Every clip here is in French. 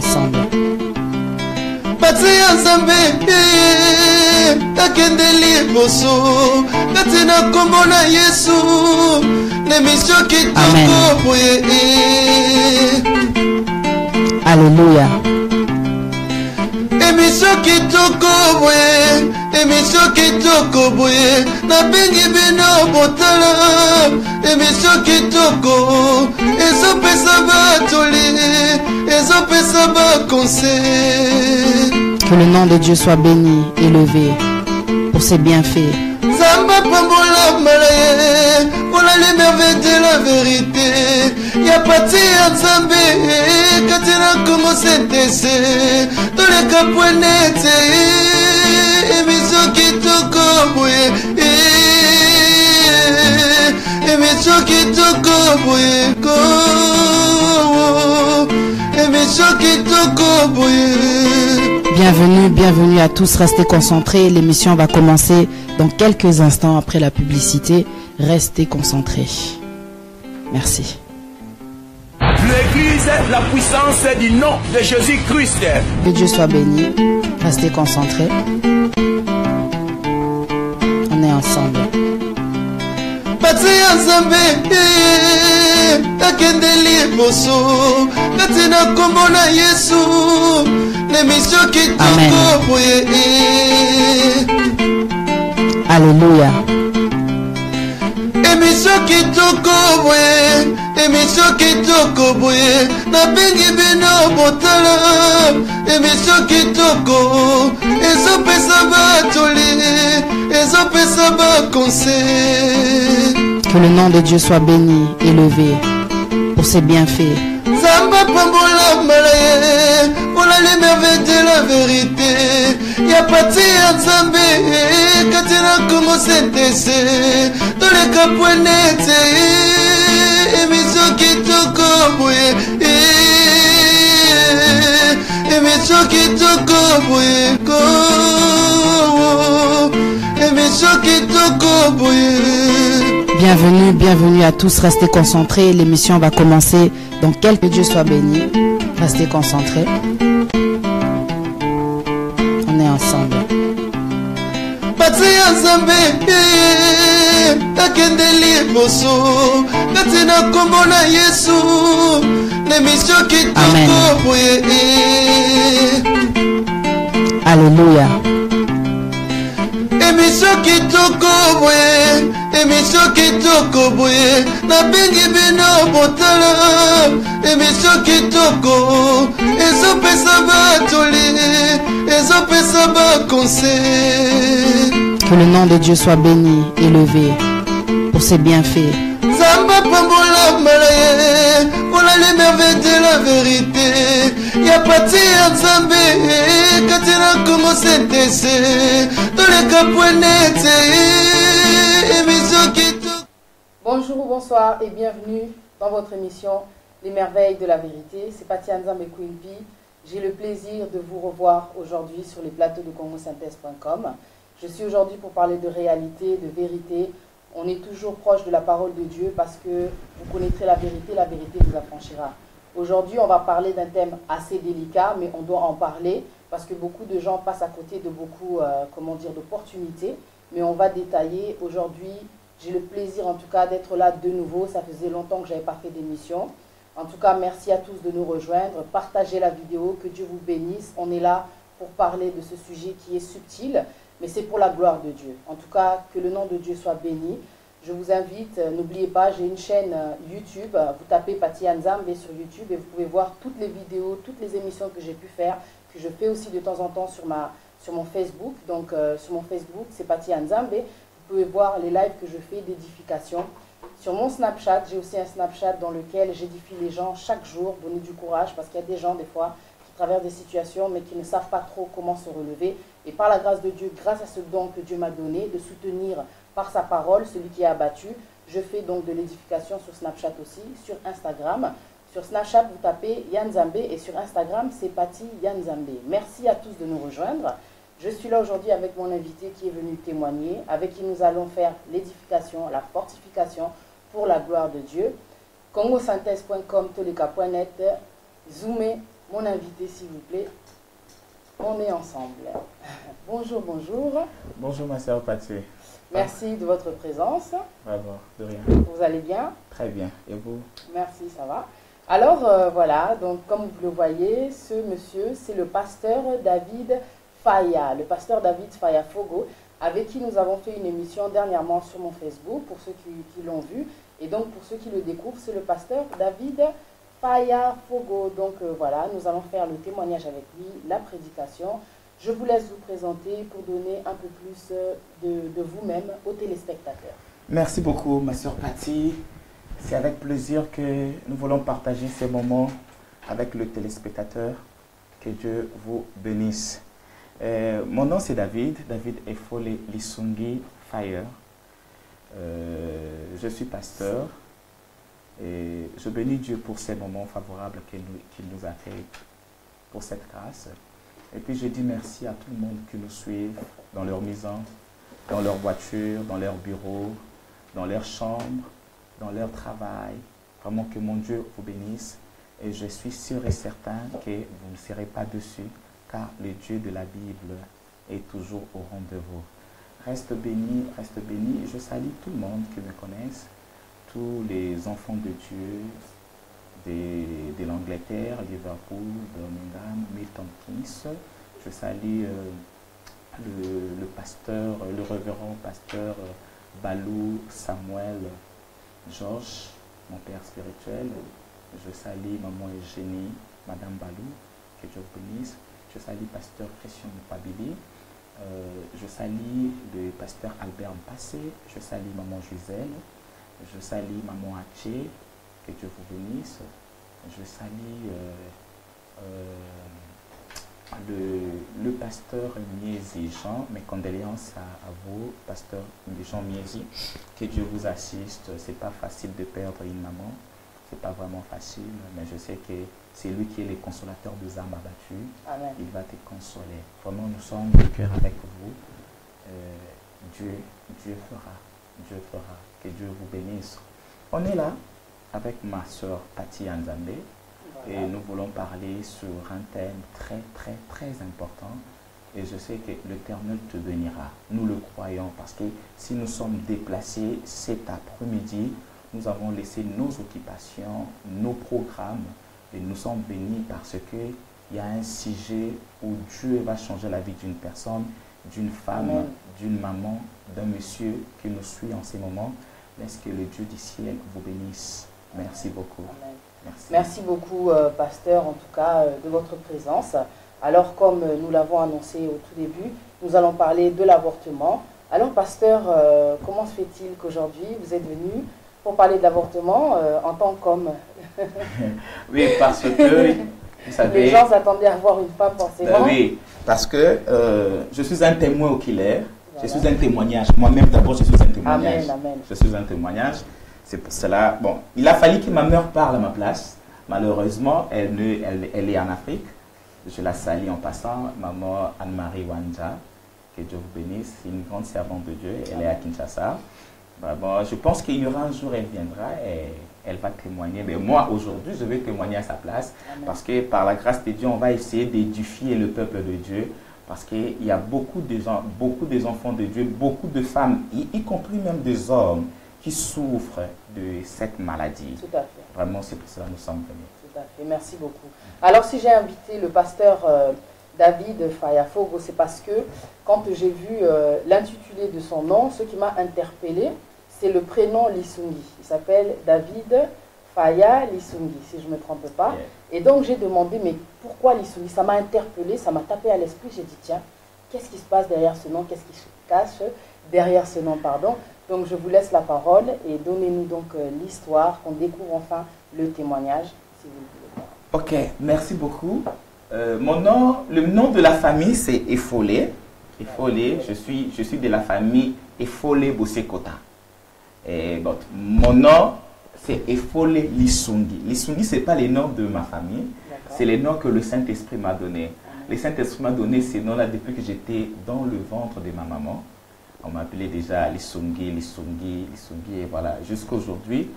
ensemble. Pati Nzambe akendeli boso katina kombo na Yesu l'émission kitoko boye. Alléluia. Émission kitoko boye, émission kitoko boye, na bengi bino botala, émission kitoko, ezopesa batoli, ezopesa ba conseil. Que le nom de Dieu soit béni, élevé pour ses bienfaits. Zamba pambola malaye, voilà les merveilles de la vérité. Y'a pati Nzambe, katina como sentese, dans les capouenettes, émission kitoko boye, émission kitoko boye, émission kitoko boye. Bienvenue, bienvenue à tous, restez concentrés, l'émission va commencer dans quelques instants après la publicité, restez concentrés. Merci. L'église, la puissance du nom de Jésus-Christ. Que Dieu soit béni, restez concentrés. On est ensemble. Pati Nzambe akendeli boso katina kombo na Yesu l'émission kitoko boye. Alléluia. Émission kitoko boye, émission kitoko boye, na bengi bino botala, émission kitoko, ezopesa batoli, ezopesa ba conseil. Que le nom de Dieu soit béni, élevé pour ses bienfaits. Zamba pambola malaye, voilà les merveilles de la vérité. Y'a pati Nzambe, katina como sentese, dans les capouenettes, émission kitoko boye, émission kitoko boye, émission kitoko boye. Bienvenue, bienvenue à tous, restez concentrés, l'émission va commencer dans quelques... Que Dieu soit béni, restez concentrés. On est ensemble. Pati Nzambe akendeli boso katina kombo na Yesu l'émission kitoko boye. Alléluia. Émission kitoko boye, émission kitoko boye, na bengi bino botala, émission kitoko, ezopesa batoli, ezopesa ba conseil. Que le nom de Dieu soit béni, élevé pour ses bienfaits. Zamba pambola malaye, voilà les merveilles de la vérité. Y'a pati Nzambe, katina como sentese, dans les capouenettes, émission kitoko. Bonjour ou bonsoir et bienvenue dans votre émission Les merveilles de la vérité. C'est Pati Nzambe Queen P. J'ai le plaisir de vous revoir aujourd'hui sur les plateaux de congosynthèse.com. Je suis aujourd'hui pour parler de réalité, de vérité. On est toujours proche de la parole de Dieu parce que vous connaîtrez la vérité vous affranchira. Aujourd'hui, on va parler d'un thème assez délicat, mais on doit en parler parce que beaucoup de gens passent à côté de beaucoup, d'opportunités. Mais on va détailler. Aujourd'hui, j'ai le plaisir en tout cas d'être là de nouveau. Ça faisait longtemps que je n'avais pas fait d'émission. En tout cas, merci à tous de nous rejoindre. Partagez la vidéo, que Dieu vous bénisse. On est là pour parler de ce sujet qui est subtil, mais c'est pour la gloire de Dieu. En tout cas, que le nom de Dieu soit béni. Je vous invite, n'oubliez pas, j'ai une chaîne YouTube. Vous tapez Pati Nzambe sur YouTube et vous pouvez voir toutes les vidéos, toutes les émissions que j'ai pu faire, que je fais aussi de temps en temps sur mon Facebook. Donc, sur mon Facebook, c'est Pati Nzambe. Vous pouvez voir les lives que je fais d'édification. Sur mon Snapchat, j'ai aussi un Snapchat dans lequel j'édifie les gens chaque jour, donner du courage, parce qu'il y a des gens, des fois, qui traversent des situations, mais qui ne savent pas trop comment se relever. Et par la grâce de Dieu, grâce à ce don que Dieu m'a donné, de soutenir par sa parole celui qui est abattu, je fais donc de l'édification sur Snapchat aussi, sur Instagram. Sur Snapchat, vous tapez Yanzambe et sur Instagram, c'est Pati Yanzambe. Merci à tous de nous rejoindre. Je suis là aujourd'hui avec mon invité qui est venu témoigner, avec qui nous allons faire l'édification, la fortification pour la gloire de Dieu. congosynthèse.com, toleka.net, Zoomé, mon invité, s'il vous plaît. On est ensemble. Bonjour, bonjour. Bonjour ma sœur Patsy. Merci de votre présence. Bravo, de rien. Vous allez bien? Très bien. Et vous? Merci, ça va. Alors, voilà, donc comme vous le voyez, ce monsieur, c'est le pasteur David Faya, le pasteur David Faya Fogo, avec qui nous avons fait une émission dernièrement sur mon Facebook, pour ceux qui l'ont vu. Et donc, pour ceux qui le découvrent, c'est le pasteur David Faya Fogo. Donc, voilà, nous allons faire le témoignage avec lui, la prédication. Je vous laisse vous présenter pour donner un peu plus de vous-même aux téléspectateurs. Merci beaucoup, ma sœur Patty. C'est avec plaisir que nous voulons partager ces moments avec le téléspectateur. Que Dieu vous bénisse. Mon nom c'est David Efole Lisungi Fire. Je suis pasteur et je bénis Dieu pour ces moments favorables qu'il nous a fait, pour cette grâce. Et puis je dis merci à tout le monde qui nous suit dans leur maison, dans leur voiture, dans leur bureau, dans leur chambre, dans leur travail. Vraiment que mon Dieu vous bénisse. Et je suis sûr et certain que vous ne serez pas dessus, car le Dieu de la Bible est toujours au rendez-vous. Reste béni, reste béni. Je salue tout le monde qui me connaisse, tous les enfants de Dieu, de l'Angleterre, Liverpool, Birmingham, Milton Keynes. Je salue le pasteur, le révérend pasteur Balou Samuel Georges, mon père spirituel. Je salue maman Eugénie, madame Balou, que Dieu vous bénisse. Je salue pasteur Christian Pabili. Je salue le pasteur Albert Mpassé. Je salue maman Gisèle. Je salue maman Haché, que Dieu vous bénisse. Je salue le pasteur Miezi Jean. Mes condoléances à vous, pasteur Jean Miezi. Que Dieu vous assiste. C'est pas facile de perdre une maman. C'est pas vraiment facile, mais je sais que c'est lui qui est le consolateur des âmes abattues. Amen. Il va te consoler. Vraiment, nous sommes de cœur avec vous. Dieu fera. Dieu fera. Que Dieu vous bénisse. On est là avec ma soeur Patty Nzambe. Voilà. Et nous voulons parler sur un thème très, très, très important. Et je sais que l'Éternel te bénira. Nous le croyons parce que si nous sommes déplacés cet après-midi, nous avons laissé nos occupations, nos programmes, et nous sommes bénis parce qu'il y a un sujet où Dieu va changer la vie d'une personne, d'une femme, d'une maman, d'un monsieur qui nous suit en ces moments. Laisse que le Dieu du ciel vous bénisse. Merci beaucoup. Merci beaucoup, pasteur, en tout cas, de votre présence. Alors, comme nous l'avons annoncé au tout début, nous allons parler de l'avortement. Alors, pasteur, comment se fait-il qu'aujourd'hui, vous êtes venu pour parler de l'avortement en tant qu'homme? Oui, parce que, vous savez... Les gens s'attendaient à voir une femme forcément. Oui, parce que je suis un témoin oculaire, voilà. Je suis un témoignage. Moi-même, d'abord, je suis un témoignage. Amen, amen. Je suis un témoignage. C'est pour cela... Bon, il a fallu que ma mère parle à ma place. Malheureusement, elle est en Afrique. Je la salue en passant. Maman Anne-Marie Wanja, que Dieu vous bénisse, une grande servante de Dieu. Elle est à Kinshasa. Bon, je pense qu'il y aura un jour, elle viendra et elle va témoigner. Mais moi, aujourd'hui, je vais témoigner à sa place. Amen. Parce que par la grâce de Dieu, on va essayer d'édifier le peuple de Dieu. Parce qu'il y a beaucoup des enfants de Dieu, beaucoup de femmes, y compris même des hommes, qui souffrent de cette maladie. Tout à fait. Vraiment, c'est pour cela que nous sommes venus. Tout à fait. Merci beaucoup. Alors, si j'ai invité le pasteur David Faya Fogo, c'est parce que quand j'ai vu l'intitulé de son nom, ce qui m'a interpellé, c'est le prénom Lisungi. Il s'appelle David Faya Lisungi, si je ne me trompe pas. Yeah. Et donc j'ai demandé, mais pourquoi Lisungi? Ça m'a interpellé, ça m'a tapé à l'esprit. J'ai dit, tiens, qu'est-ce qui se passe derrière ce nom? Qu'est-ce qui se cache derrière ce nom, pardon? Donc je vous laisse la parole et donnez-nous donc l'histoire, qu'on découvre enfin le témoignage, si vous le voulez. Ok, merci beaucoup. Le nom de la famille, c'est Efole. Efole, je suis de la famille Efole Bosekota. Et bon, mon nom, c'est Efole Lisungi. Lisungi, ce n'est pas le nom de ma famille, c'est le nom que le Saint-Esprit m'a donné. Le Saint-Esprit m'a donné ces noms-là depuis que j'étais dans le ventre de ma maman. On m'appelait déjà Lisungi, Lisungi, Lisungi, et voilà. Jusqu'à aujourd'hui,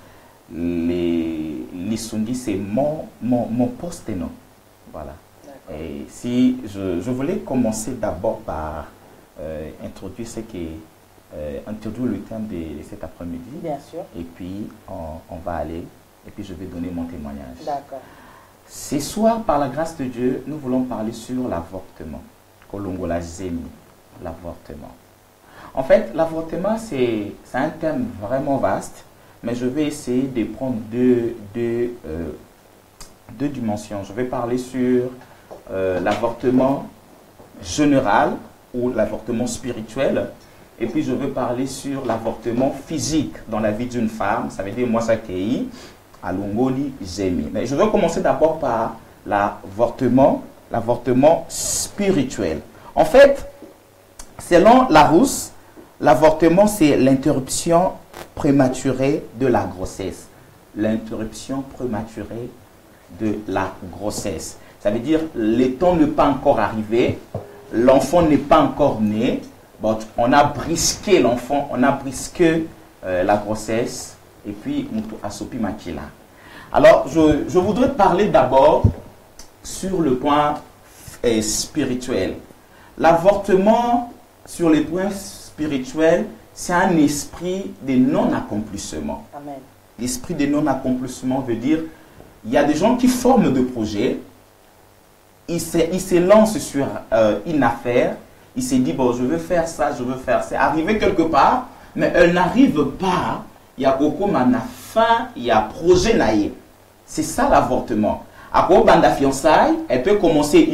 Lisungi, c'est mon post-nom. Voilà. Et si je voulais commencer d'abord par introduire introduire le thème de cet après-midi. Bien sûr. Et puis, on va aller, et puis je vais donner mon témoignage. D'accord. Ce soir, par la grâce de Dieu, nous voulons parler sur l'avortement. Kolongola Zemi, l'avortement. En fait, l'avortement, c'est un thème vraiment vaste, mais je vais essayer de prendre deux dimensions. Je vais parler sur l'avortement général ou l'avortement spirituel, et puis je vais parler sur l'avortement physique dans la vie d'une femme, ça veut dire moi Sakei, à Longoli Zemi. Mais je vais commencer d'abord par l'avortement spirituel. En fait, selon Larousse, l'avortement c'est l'interruption prématurée de la grossesse. L'interruption prématurée de la grossesse. Ça veut dire le temps n'est pas encore arrivé, l'enfant n'est pas encore né, but on a brisqué l'enfant, on a brisqué la grossesse, et puis on a sopi makila. Alors, je voudrais parler d'abord sur le point spirituel. L'avortement, sur les points spirituels, c'est un esprit de non-accomplissement. Amen. L'esprit de non-accomplissement veut dire, il y a des gens qui forment des projets, ils se lancent sur une affaire, ils se disent, bon, je veux faire ça, je veux faire ça. Arrivé quelque part, mais elle n'arrive pas. Il y a beaucoup de fin, il y a projet naïe. C'est ça l'avortement. À quoi bande fiançailles, elle peut commencer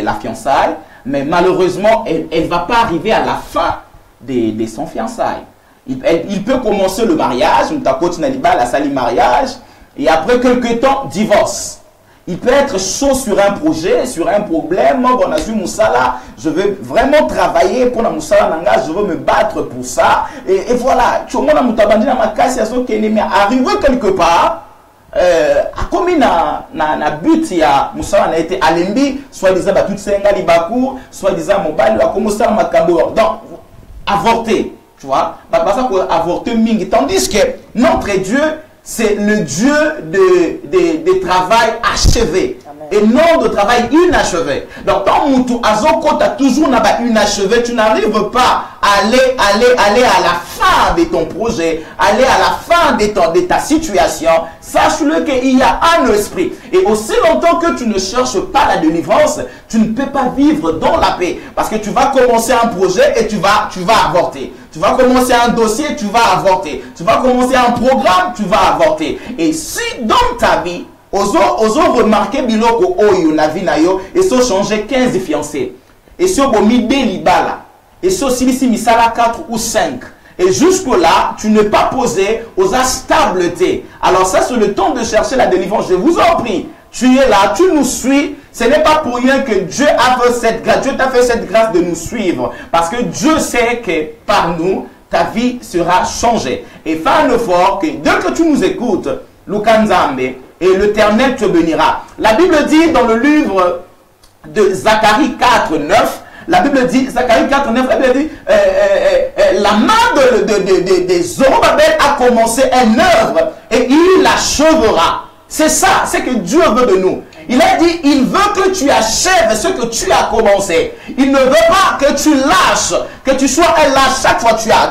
la fiançaille, mais malheureusement, elle ne va pas arriver à la fin de son fiançaille. Il peut commencer le mariage, la salle mariage, et après quelques temps, divorce. Il peut être chaud sur un projet, sur un problème. Bon, Moussala, je veux vraiment travailler pour la Moussala Nanga, je veux me battre pour ça. Et voilà, tu vois, arrivé quelque part, comme na but ya Moussala n'a été alembi, soit disant tout senga libakou, soit disant mobile a commencé à makambo. Donc, avorter, tu vois, parce que avorter mingi, tandis que notre Dieu, c'est le Dieu de travail achevé. Amen. Et non de travail inachevé. Donc, quand Moutou Azoko, tu as toujours inachevé, tu n'arrives pas à aller à la fin de ton projet, aller à la fin de ta situation. Sache-le qu'il y a un esprit. Et aussi longtemps que tu ne cherches pas la délivrance, tu ne peux pas vivre dans la paix. Parce que tu vas commencer un projet et tu vas avorter. Tu vas commencer un dossier, tu vas avorter. Tu vas commencer un programme, tu vas avorter. Et si dans ta vie, oso remarqué biloko oyo na vie na yo, et so changer 15 fiancés. Et so bomi libala. Et so si misala 4 ou 5. Et jusque-là, tu n'es pas posé aux instabilités. Alors ça, c'est le temps de chercher la délivrance. Je vous en prie. Tu es là, tu nous suis. Ce n'est pas pour rien que Dieu a fait cette grâce. Dieu t'a fait cette grâce de nous suivre. Parce que Dieu sait que par nous, ta vie sera changée. Et fais un effort que dès que tu nous écoutes, Lukanzambe, et l'Éternel te bénira. La Bible dit dans le livre de Zacharie 4, 9, la Bible dit, Zacharie 4, 9, la Bible dit, la main de Zorobabel a commencé une œuvre et il l'achèvera. C'est ça, c'est que Dieu veut de nous. Il a dit, il veut que tu achèves ce que tu as commencé. Il ne veut pas que tu lâches, que tu sois un lâche. Chaque fois tu as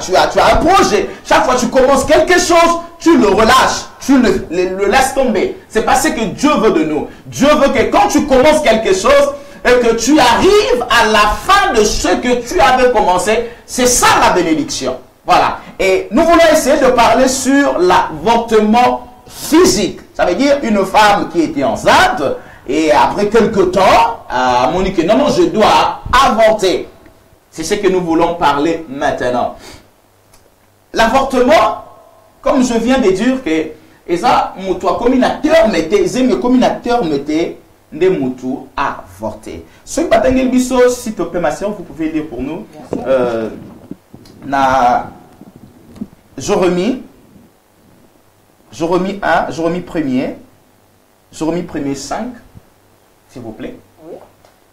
un projet, chaque fois tu commences quelque chose, tu le relâches, tu le laisses tomber. C'est pas ce que Dieu veut de nous. Dieu veut que quand tu commences quelque chose, et que tu arrives à la fin de ce que tu avais commencé, c'est ça la bénédiction. Voilà. Et nous voulons essayer de parler sur l'avortement physique. Ça veut dire une femme qui était enceinte et après quelques temps, Monique, non, je dois avorter. C'est ce que nous voulons parler maintenant. L'avortement, comme je viens de dire que, et ça, toi, communateur mettait, de Moutou a avorté. Ce que Batangel Bisso, s'il te plaît, ma soeur, vous pouvez lire pour nous. Jérémie 1, Jérémie 1er 5, s'il vous plaît. Oui.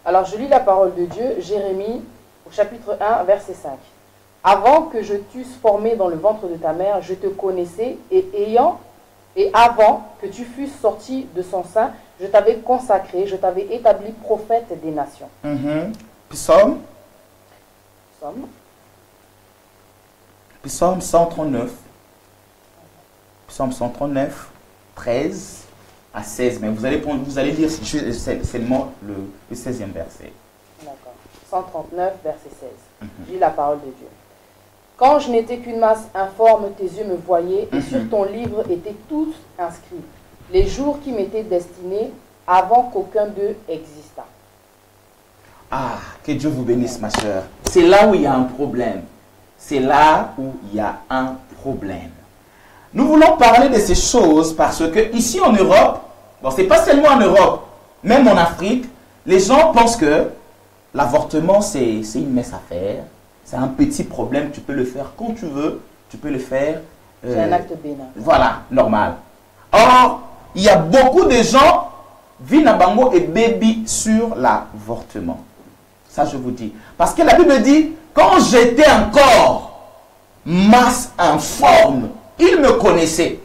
Alors, je lis la parole de Dieu, Jérémie, au chapitre 1, verset 5. Avant que je t'eusse formé dans le ventre de ta mère, je te connaissais et ayant Et avant que tu fusses sorti de son sein, je t'avais consacré, je t'avais établi prophète des nations. Psaume. Psaume. Psaume 139. Psaume 139, 13 à 16. Mais vous allez lire seulement le 16e verset. D'accord. 139, verset 16. Lis la parole de Dieu. Quand je n'étais qu'une masse informe, tes yeux me voyaient, et sur ton livre étaient tous inscrits les jours qui m'étaient destinés avant qu'aucun d'eux existât. Ah, que Dieu vous bénisse, ma soeur. C'est là où il y a un problème. C'est là où il y a un problème. Nous voulons parler de ces choses parce que ici en Europe, bon, c'est pas seulement en Europe, même en Afrique, les gens pensent que l'avortement c'est une mince affaire, c'est un petit problème, tu peux le faire quand tu veux, tu peux le faire. C'est un acte bénin. Voilà, normal. Or, il y a beaucoup de gens, Vinabango et baby sur l'avortement. Ça, je vous dis. Parce que la Bible dit, quand j'étais encore masse informe, il me connaissait.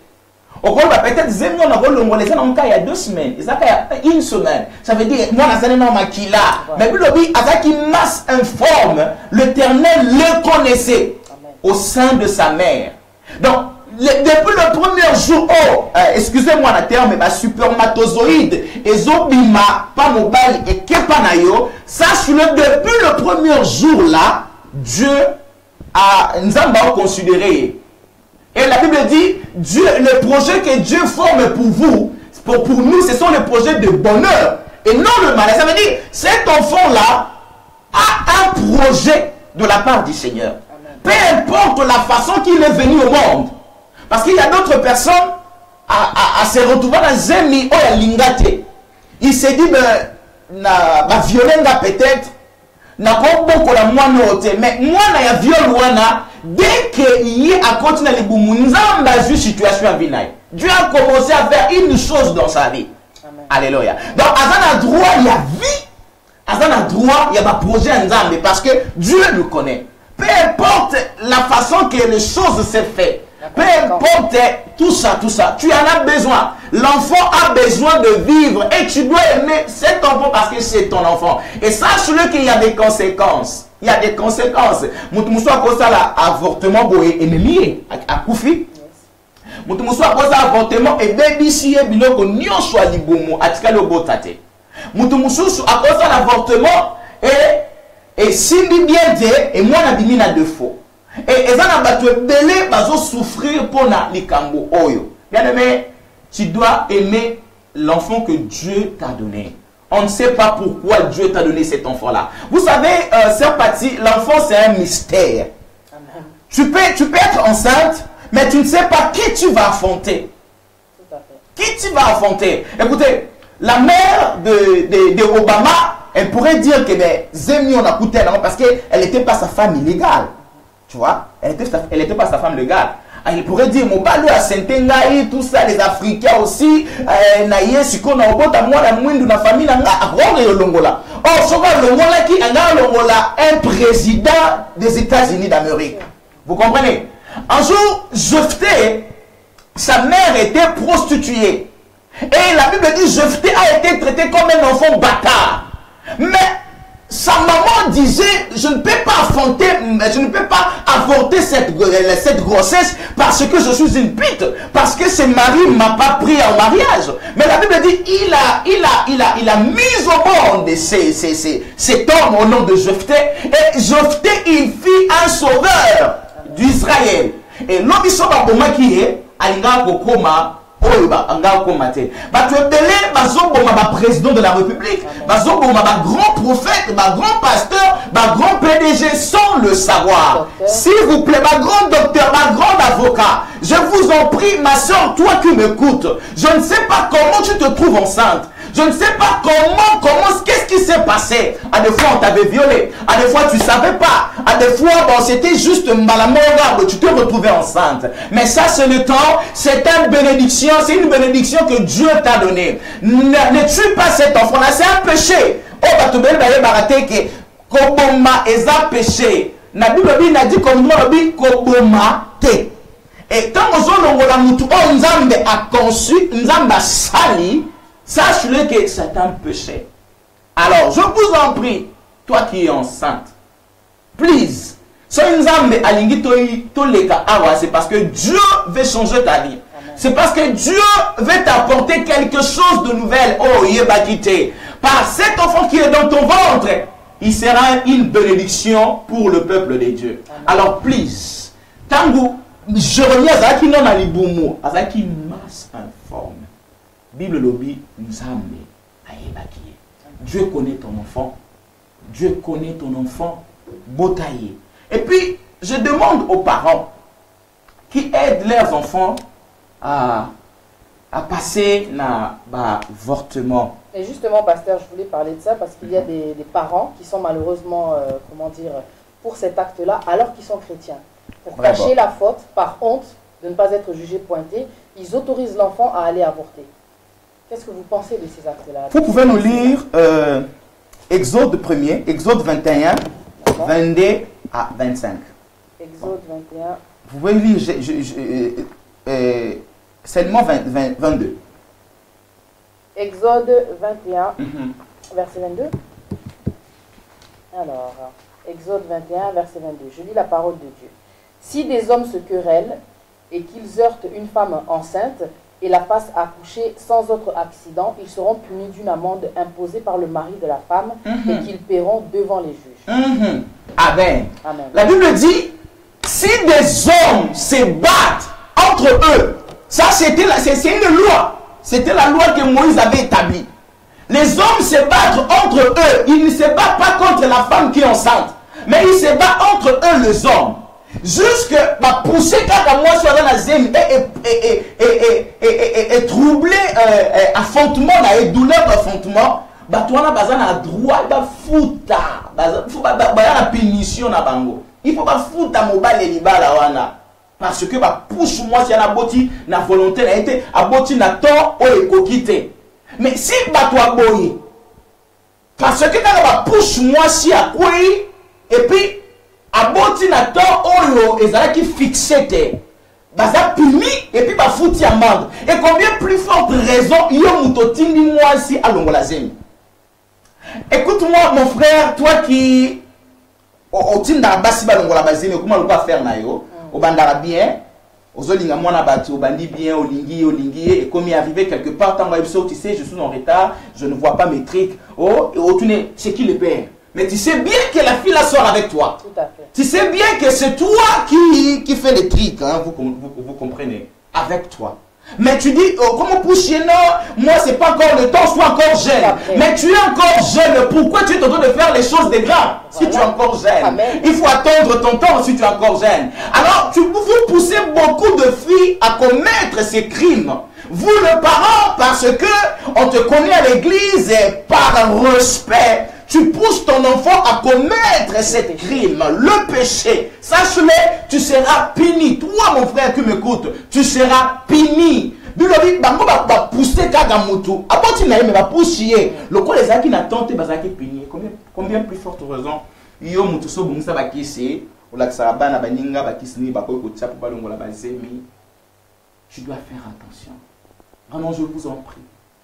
Au gros, peut-être, il y a 2 semaines, il y a 1 semaine. Ça veut dire, moi, je suis maquilla. Mais puis, avec une masse informe, l'Éternel le connaissait au sein de sa mère. Donc, depuis le premier jour, excusez-moi le terme, mais supermatozoïde, et zobima, pas mobile et kepanayo, sache-le, depuis le premier jour là, Dieu nous a considéré. Et la Bible dit, Dieu, le projet que Dieu forme pour vous, pour nous, ce sont les projets de bonheur et non le mal. Ça veut dire, cet enfant-là a un projet de la part du Seigneur. Amen. Peu importe la façon qu'il est venu au monde. Parce qu'il y a d'autres personnes à se retrouver dans Zemi ou à Lingate. Il s'est dit, na violenga peut-être, na beaucoup la moine mais moi na viol wana. Dès qu'il y a à continuer les boumouns, dans une situation à Vinaï, Dieu a commencé à faire une chose dans sa vie. Amen. Alléluia. Donc, à un endroit, il y a vie. À un endroit, il y a un projet en Zambie parce que Dieu le connaît. Peu importe la façon que les choses se font, peu importe tout ça, tu en as besoin. L'enfant a besoin de vivre et tu dois aimer cet enfant parce que c'est ton enfant. Et sache-le qu'il y a des conséquences. Il y a des conséquences. Moutoumoussou a causé l'avortement et lié à Koufi. Moutoumoussou a causé l'avortement et baby si et biloko nyon soit libomo à tikalo botate. Moutoumoussou a causé l'avortement et Cindy bien dit et moi na bimi na défaut. Et ça n'a pas belé bazo souffrir pour na likambo oyo. Bien aimé, tu dois aimer l'enfant que Dieu t'a donné. On ne sait pas pourquoi Dieu t'a donné cet enfant-là. Vous savez, sœur Patty, l'enfant c'est un mystère. Amen. Tu peux être enceinte, mais tu ne sais pas qui tu vas affronter. Tout à fait. Qui tu vas affronter. Écoutez, la mère de Obama, elle pourrait dire que Zemi on a coûté parce qu'elle n'était pas sa femme illégale. Tu vois, elle n'était pas sa femme légale. Il pourrait dire, mon balo à Sentengaï, tout ça, les Africains aussi, naïe, si qu'on a obota, moi, la moindre de la famille, Longola. Oh, souvent, Longola qui a Longola, un président des États-Unis d'Amérique. Vous comprenez? Un jour, Jephthé, sa mère était prostituée. Et la Bible dit, Jephthé a été traité comme un enfant bâtard. Mais, sa maman disait, je ne peux pas avorter cette grossesse parce que je suis une pute, parce que ce mari ne m'a pas pris en mariage. Mais la Bible dit, il a mis au monde cet homme au nom de Jephthé, et Jephthé, il fit un sauveur d'Israël. Et l'homme qui sort à Boma qui est, Alinga Kokoma, président de la République, grand prophète, grand pasteur, grand PDG sans le savoir. S'il vous plaît, grand docteur, grand avocat, je vous en prie, ma soeur, toi qui m'écoutes, je ne sais pas comment tu te trouves enceinte. Je ne sais pas qu'est-ce qui s'est passé. À des fois, on t'avait violé. À des fois, tu ne savais pas. À des fois, bon, c'était juste malamorable. Tu te retrouvais enceinte. Mais ça, c'est le temps. C'est une bénédiction. C'est une bénédiction que Dieu t'a donnée. Ne tue pas cet enfant-là. C'est un péché. Oh, bah, tu peux barater que Koboma est un péché. La Bible n'a dit comme moi, Koboma te. Et quand on Nzambe a conçu, Nzambe a sali, sache-le que c'est un péché. Alors, je vous en prie, toi qui es enceinte, please, si Nzambe alingi toleka awa, c'est parce que Dieu veut changer ta vie. C'est parce que Dieu veut t'apporter quelque chose de nouvel. Oh, Yebakite. Par cet enfant qui est dans ton ventre, il sera une bénédiction pour le peuple de Dieu. Amen. Alors, please, Tangu, je reviens à Zaki non alibumu, à Zaki masse informe. Bible lobby, Nzambe, Ayebaki. Dieu connaît ton enfant. Dieu connaît ton enfant. Botaye. Et puis, je demande aux parents qui aident leurs enfants à passer l'avortement. Et justement, pasteur, je voulais parler de ça parce qu'il y a des parents qui sont malheureusement, comment dire, pour cet acte-là, alors qu'ils sont chrétiens. Pour cacher la faute, par honte de ne pas être jugés pointés, ils autorisent l'enfant à aller avorter. Qu'est-ce que vous pensez de ces actes-là? Vous pouvez nous lire Exode 1er, Exode 21, 22 à 25. Exode 21. Vous pouvez lire seulement 22. Exode 21, verset 22. Alors, Exode 21, verset 22. Je lis la parole de Dieu. Si des hommes se querellent et qu'ils heurtent une femme enceinte et la fassent accoucher sans autre accident, ils seront punis d'une amende imposée par le mari de la femme et qu'ils paieront devant les juges. Amen. Amen. La Bible dit, si des hommes se battent entre eux, ça c'est une loi. C'était la loi que Moïse avait établie. Les hommes se battent entre eux. Ils ne se battent pas contre la femme qui est enceinte. Mais ils se battent entre eux, les hommes. Jusque pousser quand moi soit dans la zone et troubler affrontement, et douleur d'affrontement, toi on a besoin de droit de fouta. Il faut la punition na bango. Il faut pas fouta mobile et libala wana. Parce que pousse moi si la boti na volonté na été a boti na temps o ekokite. Mais si toi boy parce que quand pousse moi si a quoi et puis a boti na temps oyo ezala qui fixé te baza puni et puis ba fouti amende. Et combien plus forte raison yo mutotindi moi si a longola zemi. Écoute-moi mon frère, toi qui au tinda basi ba longola bazemi comment on va faire na yo? Au bandara bien, aux olinga mona batu, au bandi bien, au lingi, et comme il est arrivé quelque part, tant que tu sais, je suis en retard, je ne vois pas mes trucs. Oh, tu n'es, c'est qui le père? Mais tu sais bien que la fille la sort avec toi. Tout à fait. Tu sais bien que c'est toi qui fais les trucs, hein, vous comprenez, avec toi. Mais tu dis, oh, comment pousser, non, moi c'est pas encore le temps, sois encore jeune. Mais tu es encore jeune, pourquoi tu es en train de faire les choses de grands si tu es encore jeune? Amen. Il faut attendre ton temps si tu es encore jeune. Alors, vous poussez beaucoup de filles à commettre ces crimes. Vous les parents, parce que on te connaît à l'église et par respect, tu pousses ton enfant à commettre ce crime, le péché. Sache-le, tu seras puni. Toi, mon frère qui m'écoute, tu seras puni. Bilobi, bango va pousser kagamutu. Après, tu n'as pas poussé. Le quoi les aki n'attendent pas à puni. Combien plus forte raison? Yo mutu so bungsa bakisi, ou la ksaraba na baninga bakisni bako kotia pour balongo la bazemi. Tu dois faire attention. Vraiment, je vous en prie.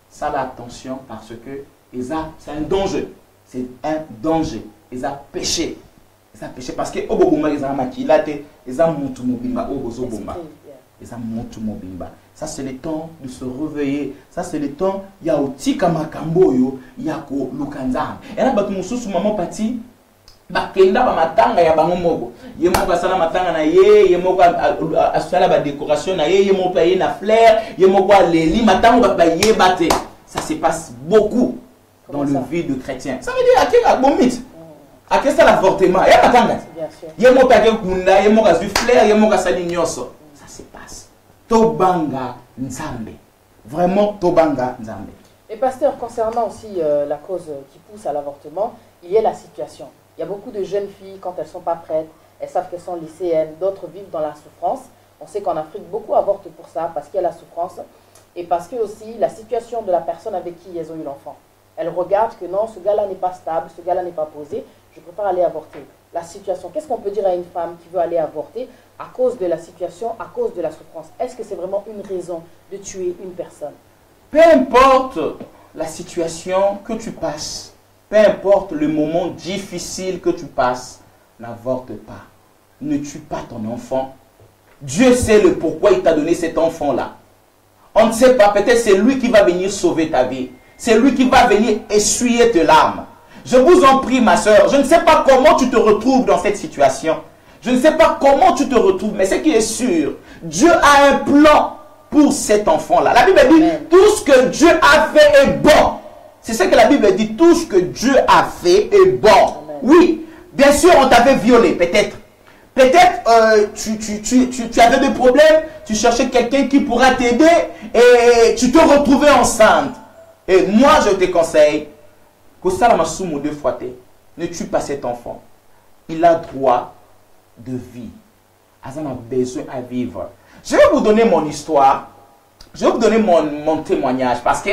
Ça va attention parce que c'est un danger. C'est un danger. Ils ont péché. Ils ont péché parce que Obogumba, ils ont maquillate, ils ont montu mobimba, Obozobomba. Ils ont montu mobimba. Ça, c'est le temps de se réveiller. Ça, c'est le temps, il y a aussi Kamakamboyo, il y a ko Lukanzam. Et là, Batumusu, maman Pati, Bakenda, Bamatanga, ya Bangomogo. Yemo Kasala Matanga na ye, Yemo Asala ba décoration na ye, Yemo paye na fleur, Yemo Leli, Matango Baye Bate. Ça se passe beaucoup dans le vie de chrétien. Ça veut dire qu'il y a un bon mythe. À quel c'est l'avortement? Il y a pas tant. Il y a mon paquet kunda, il y a mon gazu flair, il y a mon gasali nyoso. Ça se passe. Tobanga Nzambe. Vraiment Tobanga Nzambe. Et pasteur, concernant aussi la cause qui pousse à l'avortement, il y a la situation. Il y a beaucoup de jeunes filles, quand elles ne sont pas prêtes, elles savent qu'elles sont lycéennes, d'autres vivent dans la souffrance. On sait qu'en Afrique, beaucoup avortent pour ça, parce qu'il y a la souffrance, et parce que aussi la situation de la personne avec qui elles ont eu l'enfant. Elles regardent que non, ce gars-là n'est pas stable, ce gars-là n'est pas posé, je préfère aller avorter. la situation. Qu'est-ce qu'on peut dire à une femme qui veut aller avorter à cause de la situation, à cause de la souffrance? Est-ce que c'est vraiment une raison de tuer une personne? Peu importe la situation que tu passes, peu importe le moment difficile que tu passes, n'avorte pas. Ne tue pas ton enfant. Dieu sait le pourquoi il t'a donné cet enfant-là. On ne sait pas, peut-être c'est lui qui va venir sauver ta vie. C'est lui qui va venir essuyer tes larmes. Je vous en prie, ma soeur, je ne sais pas comment tu te retrouves dans cette situation. Je ne sais pas comment tu te retrouves, mais ce qui est sûr, Dieu a un plan pour cet enfant-là. La Bible dit, tout ce que Dieu a fait est bon. C'est ce que la Bible dit, tout ce que Dieu a fait est bon. Amen. Oui, bien sûr, on t'avait violé, peut-être. Peut-être tu avais des problèmes, tu cherchais quelqu'un qui pourra t'aider et tu te retrouvais enceinte. Et moi, je te conseille que ça ne tue pas cet enfant. Il a droit de vie. Il a besoin à vivre. Je vais vous donner mon histoire. Je vais vous donner mon témoignage parce que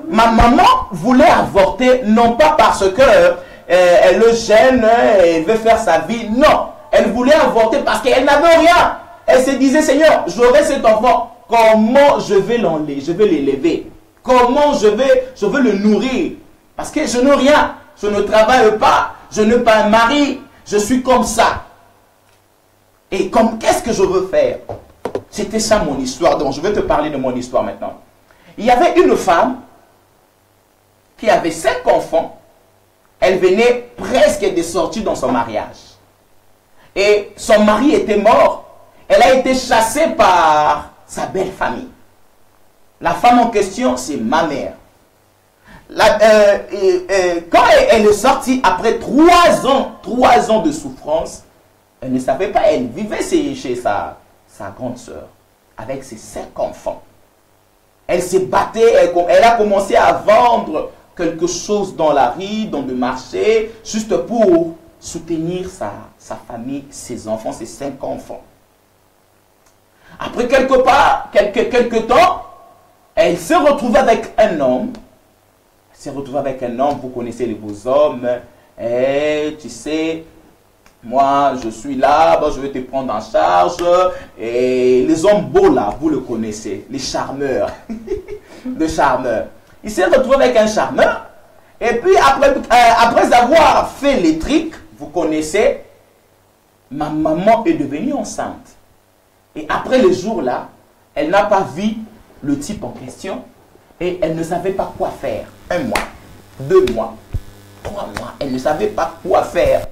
ma maman voulait avorter, non pas parce que elle le gêne, elle veut faire sa vie. Non, elle voulait avorter parce qu'elle n'avait rien. Elle se disait, Seigneur, j'aurai cet enfant. Comment je vais l'enlever? Je vais l'élever. Comment je veux le nourrir? Parce que je n'ai rien. Je ne travaille pas. Je n'ai pas un mari. Je suis comme ça. Et qu'est-ce que je veux faire? C'était ça mon histoire. Donc je vais te parler de mon histoire maintenant. Il y avait une femme qui avait 5 enfants. Elle venait presque de sortir dans son mariage. Et son mari était mort. Elle a été chassée par sa belle famille. La femme en question, c'est ma mère. Quand elle est sortie après 3 ans de souffrance, elle ne savait pas, elle vivait chez sa grande sœur avec ses 5 enfants. Elle s'est battait, elle a commencé à vendre quelque chose dans la rue, dans le marché, juste pour soutenir sa famille, ses enfants, ses 5 enfants. Après quelque temps, elle s'est retrouvée avec un homme. Vous connaissez les beaux hommes. Et tu sais, moi je suis là, je vais te prendre en charge. Et les hommes beaux là, vous le connaissez, les charmeurs. Le charmeur. Il s'est retrouvé avec un charmeur. Et puis après avoir fait les trucs, vous connaissez, ma maman est devenue enceinte. Et après le jour là, elle n'a pas vu le type en question et elle ne savait pas quoi faire. 1 mois, 2 mois, 3 mois, elle ne savait pas quoi faire.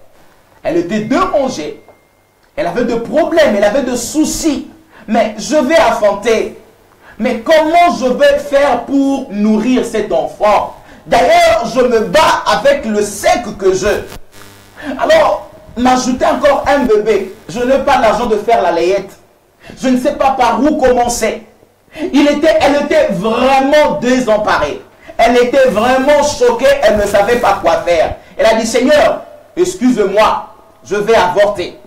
Elle était dérangée, elle avait des problèmes, elle avait des soucis. Mais je vais affronter. Mais comment je vais faire pour nourrir cet enfant? D'ailleurs, je me bats avec le sec que j'ai. Alors, m'ajouter encore un bébé. Je n'ai pas l'argent de faire la layette. Je ne sais pas par où commencer. Elle était vraiment désemparée. Elle était vraiment choquée. Elle ne savait pas quoi faire. Elle a dit, Seigneur, excuse-moi, je vais avorter.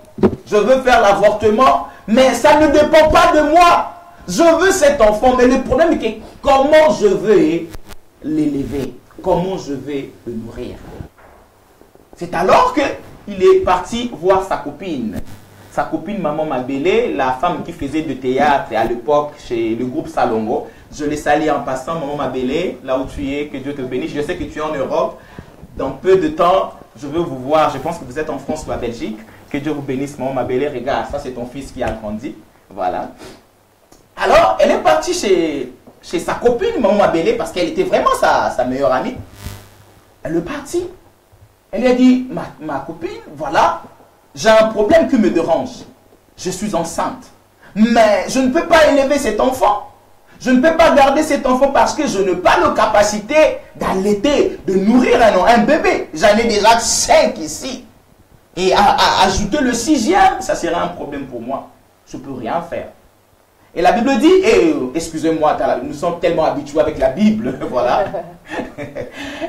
Je veux faire l'avortement, mais ça ne dépend pas de moi. Je veux cet enfant, mais le problème est que comment je vais l'élever? Comment je vais le nourrir? C'est alors qu'il est parti voir sa copine. Sa copine Maman Mabélé, la femme qui faisait du théâtre à l'époque chez le groupe Salongo. Je les salue en passant, Maman Mabélé, là où tu es, que Dieu te bénisse. Je sais que tu es en Europe. Dans peu de temps, je veux vous voir. Je pense que vous êtes en France ou à Belgique. Que Dieu vous bénisse, Maman Mabélé. Regarde, ça c'est ton fils qui a grandi. Voilà. Alors, elle est partie chez sa copine, Maman Mabélé, parce qu'elle était vraiment sa meilleure amie. Elle est partie. Elle lui a dit, ma copine, voilà, j'ai un problème qui me dérange. Je suis enceinte. Mais je ne peux pas élever cet enfant. Je ne peux pas garder cet enfant parce que je n'ai pas la capacité d'allaiter, de nourrir un bébé. J'en ai déjà 5 ici. Et à ajouter le 6e, ça serait un problème pour moi. Je ne peux rien faire. Et la Bible dit, excusez-moi, nous sommes tellement habitués avec la Bible, voilà.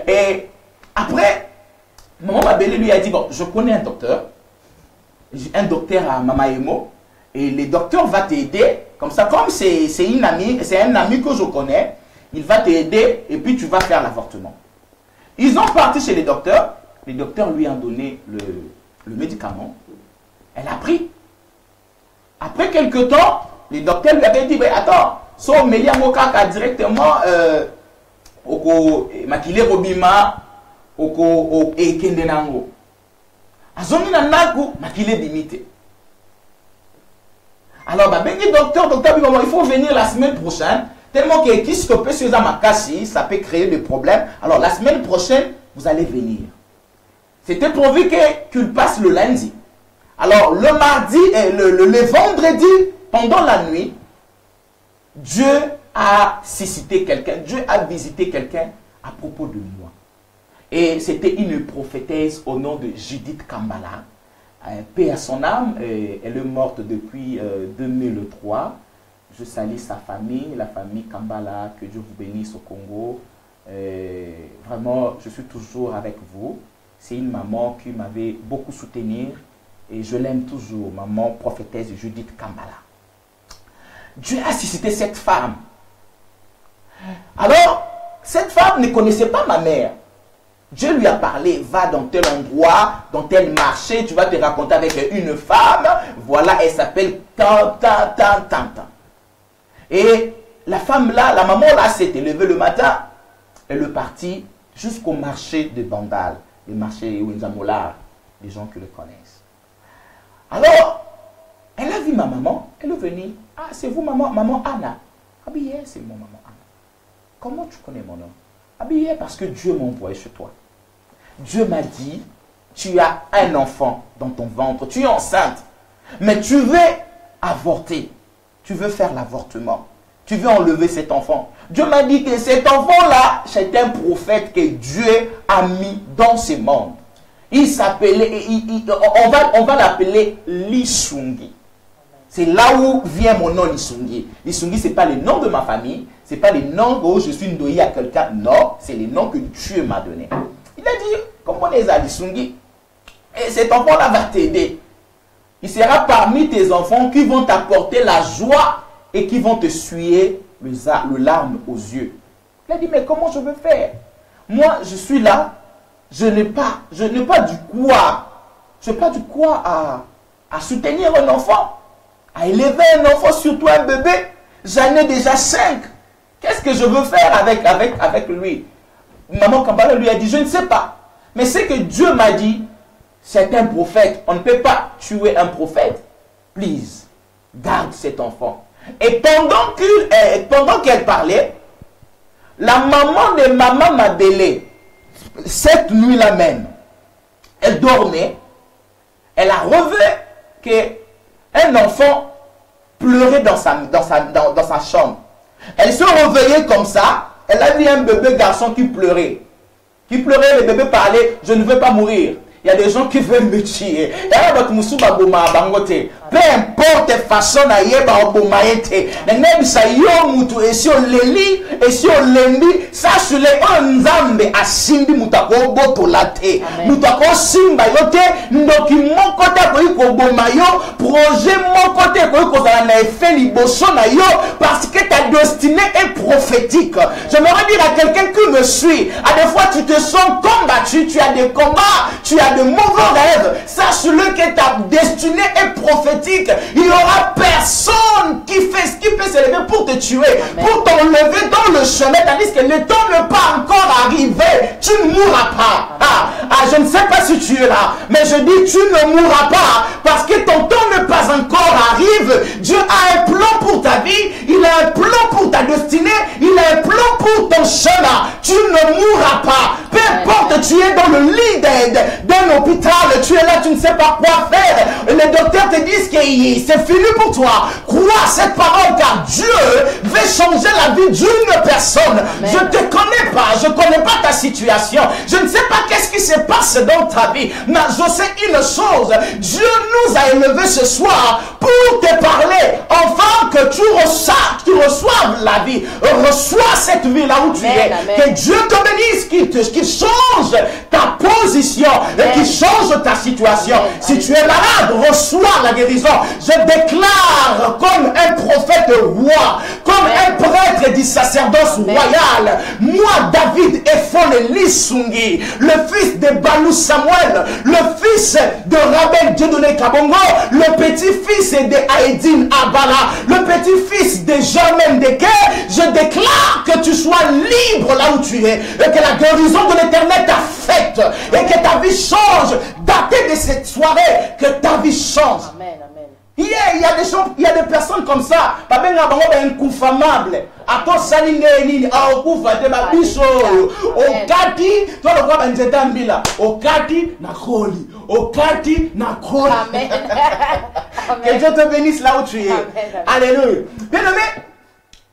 Et après, Maman Mabélé lui a dit, bon, je connais un docteur à Mamaemo, et le docteur va t'aider, comme ça, comme c'est un ami que je connais, il va t'aider, et puis tu vas faire l'avortement. Ils ont parti chez le docteur lui a donné le médicament. Elle a pris. Après quelques temps, les docteurs lui avaient dit, mais attends, so Melia Mokaka directement oko makile robima oko ekende nango. Azongi na naku makile dimite. Alors bah bengi docteur il faut venir la semaine prochaine tellement que qui stoppe sur Zamakasi, ça peut créer des problèmes. Alors la semaine prochaine, vous allez venir. C'était prévu qu'il passe le lundi. Alors le mardi et le vendredi pendant la nuit, Dieu a suscité quelqu'un, Dieu a visité quelqu'un à propos de moi. Et c'était une prophétesse au nom de Judith Kambala. Paix à son âme, elle est morte depuis 2003. Je salue sa famille, la famille Kambala, que Dieu vous bénisse au Congo. Vraiment, je suis toujours avec vous. C'est une maman qui m'avait beaucoup soutenu et je l'aime toujours, maman prophétesse Judith Kambala. Dieu a suscité cette femme. Alors, cette femme ne connaissait pas ma mère. Dieu lui a parlé, va dans tel endroit, dans tel marché, tu vas te raconter avec une femme, voilà, elle s'appelle tant. Et la femme là, la maman là, s'est levée le matin, elle est partie jusqu'au marché de Bandal, le marché Winzamola, les gens qui le connaissent. Alors, elle a vu ma maman, elle est venue, ah c'est vous maman Anna. Ah bien, c'est mon maman Anna. Comment tu connais mon nom? Ah bien, parce que Dieu m'a envoyé chez toi. Dieu m'a dit, tu as un enfant dans ton ventre, tu es enceinte, mais tu veux avorter, tu veux faire l'avortement, tu veux enlever cet enfant. Dieu m'a dit que cet enfant-là, c'est un prophète que Dieu a mis dans ce monde. Il s'appelait, on va l'appeler Lisungi. C'est là où vient mon nom Lisungi. Lisungi, ce n'est pas le nom de ma famille, ce n'est pas le nom où je suis ndoyé à quelqu'un. Non, c'est le nom que Dieu m'a donné. Il a dit, comment on est à Lisungi? Et cet enfant-là va t'aider. Il sera parmi tes enfants qui vont t'apporter la joie et qui vont te suer le larme aux yeux. Il a dit, mais comment je veux faire? Moi, je suis là, je n'ai pas du quoi à soutenir un enfant, à élever un enfant, surtout un bébé. J'en ai déjà 5. Qu'est-ce que je veux faire avec lui? Maman Kambala lui a dit, je ne sais pas. Mais c'est que Dieu m'a dit, c'est un prophète. On ne peut pas tuer un prophète. Please, garde cet enfant. Et pendant qu'elle parlait, la maman de maman Mabélé, cette nuit-là même, elle dormait, elle a revu qu'un enfant pleurait dans sa chambre. Elle se réveillait comme ça, elle a vu un bébé garçon qui pleurait. Le bébé parlait, je ne veux pas mourir. Il y a des gens qui veulent me tuer. Peu importe façon na yeba obomaete. Nengem sa yo mutu esi oleli, esi olendi, sache le onzambe asimbi mutako botolate. Mutako simba yote, ndoki mon côté ko boma yo, projet mon côté ko za na effet liboso na yo parce que ta destinée est prophétique. J'aimerais dire à quelqu'un qui me suit, à des fois tu te sens combattu, tu as des combats, tu as de mauvais rêves. Sache-le que ta destinée est prophétique. Il n'y aura personne qui peut se lever pour te tuer, pour t'enlever dans le chemin, tandis que le temps n'est pas encore arrivé. Tu ne mourras pas. Je ne sais pas si tu es là, mais je dis tu ne mourras pas parce que ton temps n'est pas encore arrivé. Dieu a un plan pour ta vie, il a un plan pour ta destinée, il a un plan pour ton chemin. Tu ne mourras pas. Peu importe, tu es dans le lit d'un hôpital, tu es là, tu ne sais pas quoi faire. Les docteurs te disent que c'est fini pour toi. Crois cette parole car Dieu veut changer la vie d'une personne. Amen. Je ne te connais pas, je ne connais pas ta situation. Je ne sais pas qu'est-ce qui se passe dans ta vie. Mais je sais une chose. Dieu nous a élevés ce soir pour te parler. Enfin que tu reçoives la vie. Reçois cette vie là où tu es. Amen. Que Dieu te bénisse, qu'il change ta position et qu'il change ta situation. Amen. Si tu es malade, reçois la guérison. Je déclare comme un prophète roi, comme un prêtre du sacerdoce royal. Moi, David Effoleli Sungi, le fils de Balou Samuel, le fils de Rabel Dieudonné Kabongo, le petit-fils de Aïdine Abala, le petit-fils de Germaine Deke. Je déclare que tu sois libre là où tu es et que la guérison de l'Éternel t'affecte et que ta vie change. Daté de cette soirée, que ta vie change. Amen, amen. Il y a des gens, il y a des personnes comme ça. Pas bien inconfamable. Attends, saline nini, au kufa de ma biso. Au kati, toi le quoi banzeta mbila. Au kati na koli. Au kati na koli. Amen. Que Dieu te bénisse là où tu es. Amen. Alléluia. Bien aimé,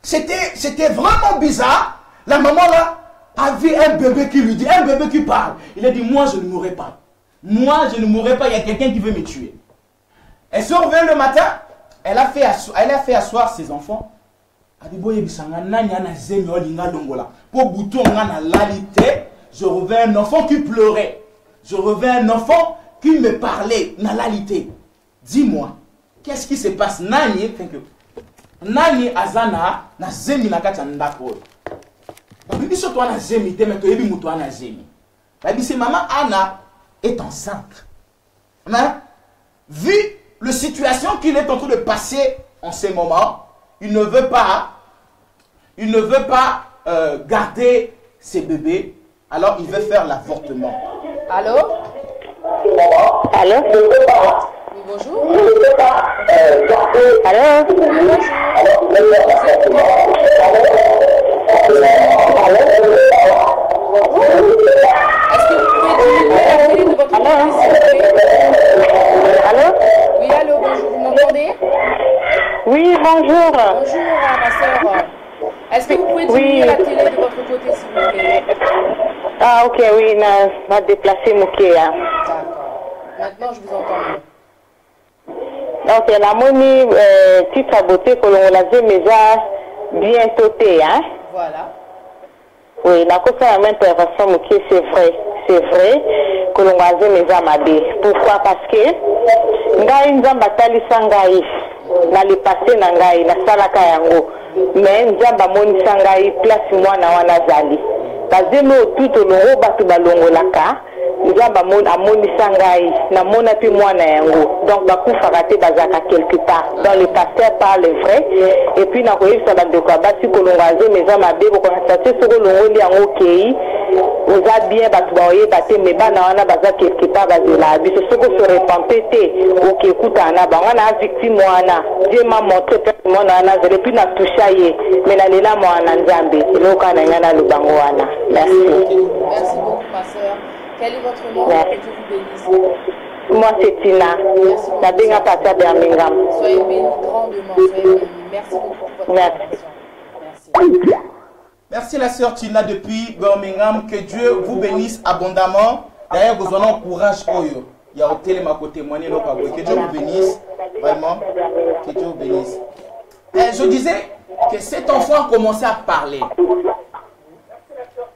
c'était vraiment bizarre. La maman là a vu un bébé qui lui dit, un bébé qui parle. Il a dit, moi je ne mourrai pas. Moi je ne mourrai pas, il y a quelqu'un qui veut me tuer. Elle se réveille le matin, elle a fait asseoir ses enfants. Elle dit, je revais un enfant qui pleurait. Je revais un enfant qui me parlait. Dis-moi, qu'est-ce qui se passe? Nani azana na zemi na kati ndako. Babibi so toi na zemi te mais to yebi muto na zemi. Babibi c'est maman Anna est enceinte. Hein? Vu la situation qu'il est en train de passer en ce moment, il ne veut pas garder ses bébés, alors il veut faire l'avortement. Allô? Allô? Oui, bonjour. Allô? Est-ce que vous pouvez diminuer la télé de votre côté, s'il vous plaît? Allô? Oui, allô, bonjour, vous m'entendez? Oui, bonjour. Bonjour, ma soeur. Est-ce que vous pouvez diminuer la télé de votre côté, s'il vous plaît? Ah, ok, oui, on a déplacé mon pied. D'accord. Maintenant, je vous entends mieux. Donc, la monnaie, titre à beauté, que l'on l'a vu, mais bientôt, hein? Voilà. Oui, la cause de la même intervention, c'est vrai que l'on va dire mes amadés. Pourquoi? Parce que, ngai nzamba talisa ngai, na le passé na ngai, na salaka yango, mais nzamba monisa ngai place mwana wana zali. Bazeme tout olongo batu balongo laka, nzamba amonisa ngai, na mona pi mwana yango. Donc bakufaka te bazaka quelque part. Dans le pasteur parle vrai, et puis na koyebisa bandeko basi kolonga ze meza mabe ko constate soko longo li yango kei. Oza bien batu baoyeba te mais bana wana baza quelque part bazela biso soko se repente te okekuta na bango na victime wana. Dieu m'a montré mwana wana zele puis na toucha ye mais na lela mwana nzambe eloka na ngana lubango wana. Merci. Merci beaucoup, ma soeur. Quel est votre nom? Que Dieu vous bénisse. Moi, c'est Tina. La Benga Pata Birmingham. Soyez bénis grandement. Soyez bénis. Merci beaucoup pour votre intervention. Merci. Merci la sœur Tina depuis Birmingham. Que Dieu vous bénisse abondamment. D'ailleurs, vous en courage. Il y a au télé ma côté témoigner. Que Dieu vous bénisse. Vraiment. Que Dieu vous bénisse. Et je disais que cet enfant a commencé à parler.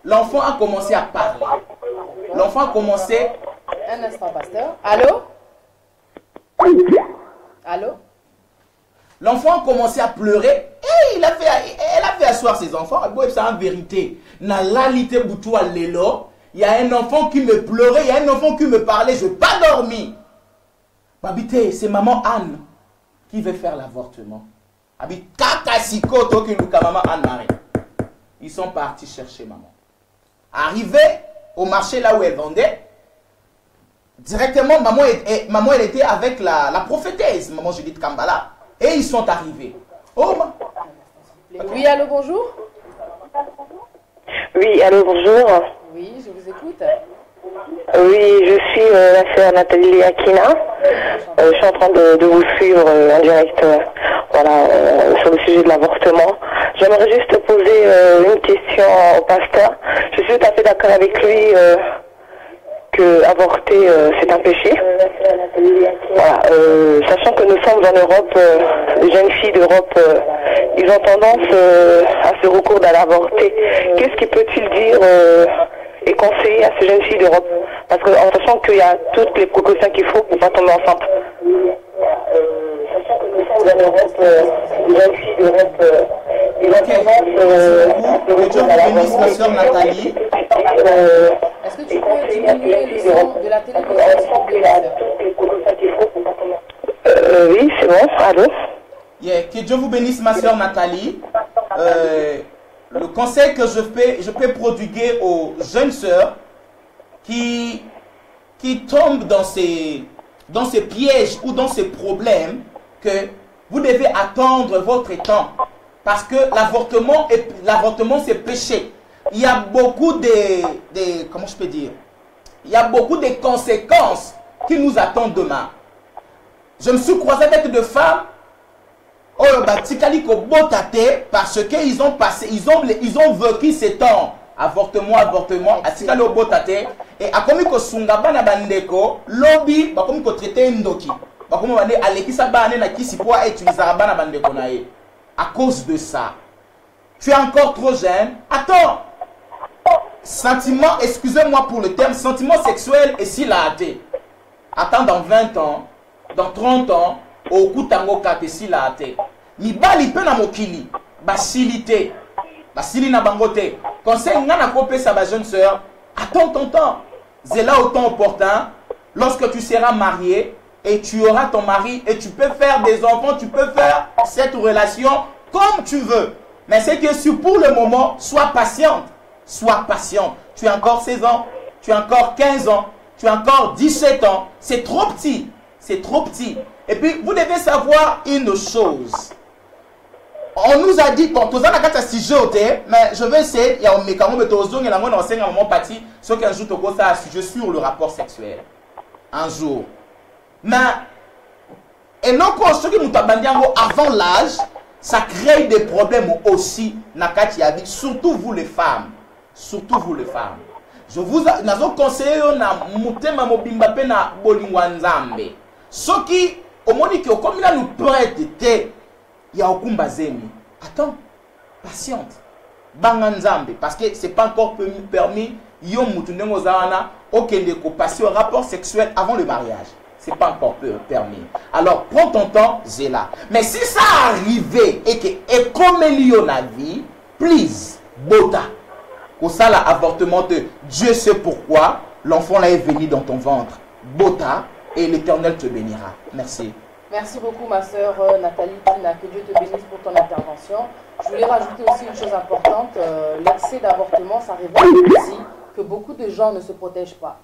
L'enfant a commencé à parler. L'enfant a commencé... Un instant, pasteur. Allô? Allô? L'enfant a commencé à pleurer et elle a fait asseoir ses enfants. C'est en vérité. Dans l'alité boutoua lelo, il y a un enfant qui me pleurait, il y a un enfant qui me parlait, je n'ai pas dormi. Babité, c'est maman Anne qui veut faire l'avortement. Ils sont partis chercher maman. Arrivé au marché là où elle vendait, directement, maman elle était avec la prophétesse, maman Judith Kambala, et ils sont arrivés. Oh, oui, allô, bonjour. Oui, allô, bonjour. Oui, je vous écoute. Oui, je suis la sœur Nathalie Akina. Je suis en train de vous suivre en direct sur le sujet de l'avortement. J'aimerais juste poser une question au pasteur. Je suis tout à fait d'accord avec lui que avorter c'est un péché. Voilà, sachant que nous sommes en Europe, les jeunes filles d'Europe, ils ont tendance à se recourir à l'avorter. Qu'est-ce qu'il peut-il dire et conseiller à ces jeunes filles d'Europe? Parce qu'en sachant qu'il y a toutes les précautions qu'il faut pour ne pas tomber enceinte. en Europe, ma soeur Nathalie. Est-ce que tu peux diminuer le son de la télévision, s'il te plaît, oui, c'est bon, allô? Yeah. Que Dieu vous bénisse, ma soeur Nathalie. Le conseil que je peux prodiguer aux jeunes sœurs qui tombent dans ces pièges ou dans ces problèmes, que vous devez attendre votre temps. Parce que l'avortement, c'est péché. Il y a beaucoup comment je peux dire? Il y a beaucoup de conséquences qui nous attendent demain. Je me suis croisé avec des femmes parce qu'ils ont passé, ils ont vécu ces temps. Avortement, atikali au botate. Et à comme ko sungaba na bandeko, lobby, ba comme ko traiter ndoki. Ba comme bande alekisa bane na kisi pour utiliser bana bandeko na ye. À cause de ça, tu es encore trop jeune. Attends. Sentiment, excusez-moi pour le terme, sentiment sexuel et si la hâte. Attends dans 20 ans, dans 30 ans, au kutango kate si la hâte. Mi bali pe na mokili, basilité. Basili na bangote. Conseil ngana kopé sa ba jeune sœur, attends ton temps. C'est là au temps opportun, lorsque tu seras marié et tu auras ton mari et tu peux faire des enfants, tu peux faire cette relation comme tu veux. Mais c'est que si pour le moment, sois patiente. Sois patient. Tu as encore 16 ans, tu as encore 15 ans, tu as encore 17 ans. C'est trop petit. C'est trop petit. Et puis, vous devez savoir une chose. On nous a dit, bon, tout ça, mais je vais essayer, il y a un mécanisme de tozong et la moindre enseigne à un moment parti, ce qu'un jour, tu as un sujet sur le rapport sexuel. Un jour. Mais, et non, ce qui nous a avant l'âge, ça crée des problèmes aussi, surtout vous les femmes. Surtout vous les femmes. Je vous conseille, na bolingwanzambe. Ce qui, au monique, comme il a nous prête, il y a okumba zemi. Attends, patiente. Banganzambe, parce que c'est pas encore permis. Yo mutunengo zawana, okende ko passer au rapport sexuel avant le mariage. C'est pas encore permis. Alors, prends ton temps, Zéla. Mais si ça arrivait et que comme il y a la vie, please, bota. Au ça, l'avortement de Dieu sait pourquoi l'enfant là est venu dans ton ventre. Bota, et l'Éternel te bénira. Merci. Merci beaucoup, ma sœur Nathalie. Que Dieu te bénisse pour ton intervention. Je voulais rajouter aussi une chose importante. L'excès d'avortement, ça révèle aussi que beaucoup de gens ne se protègent pas.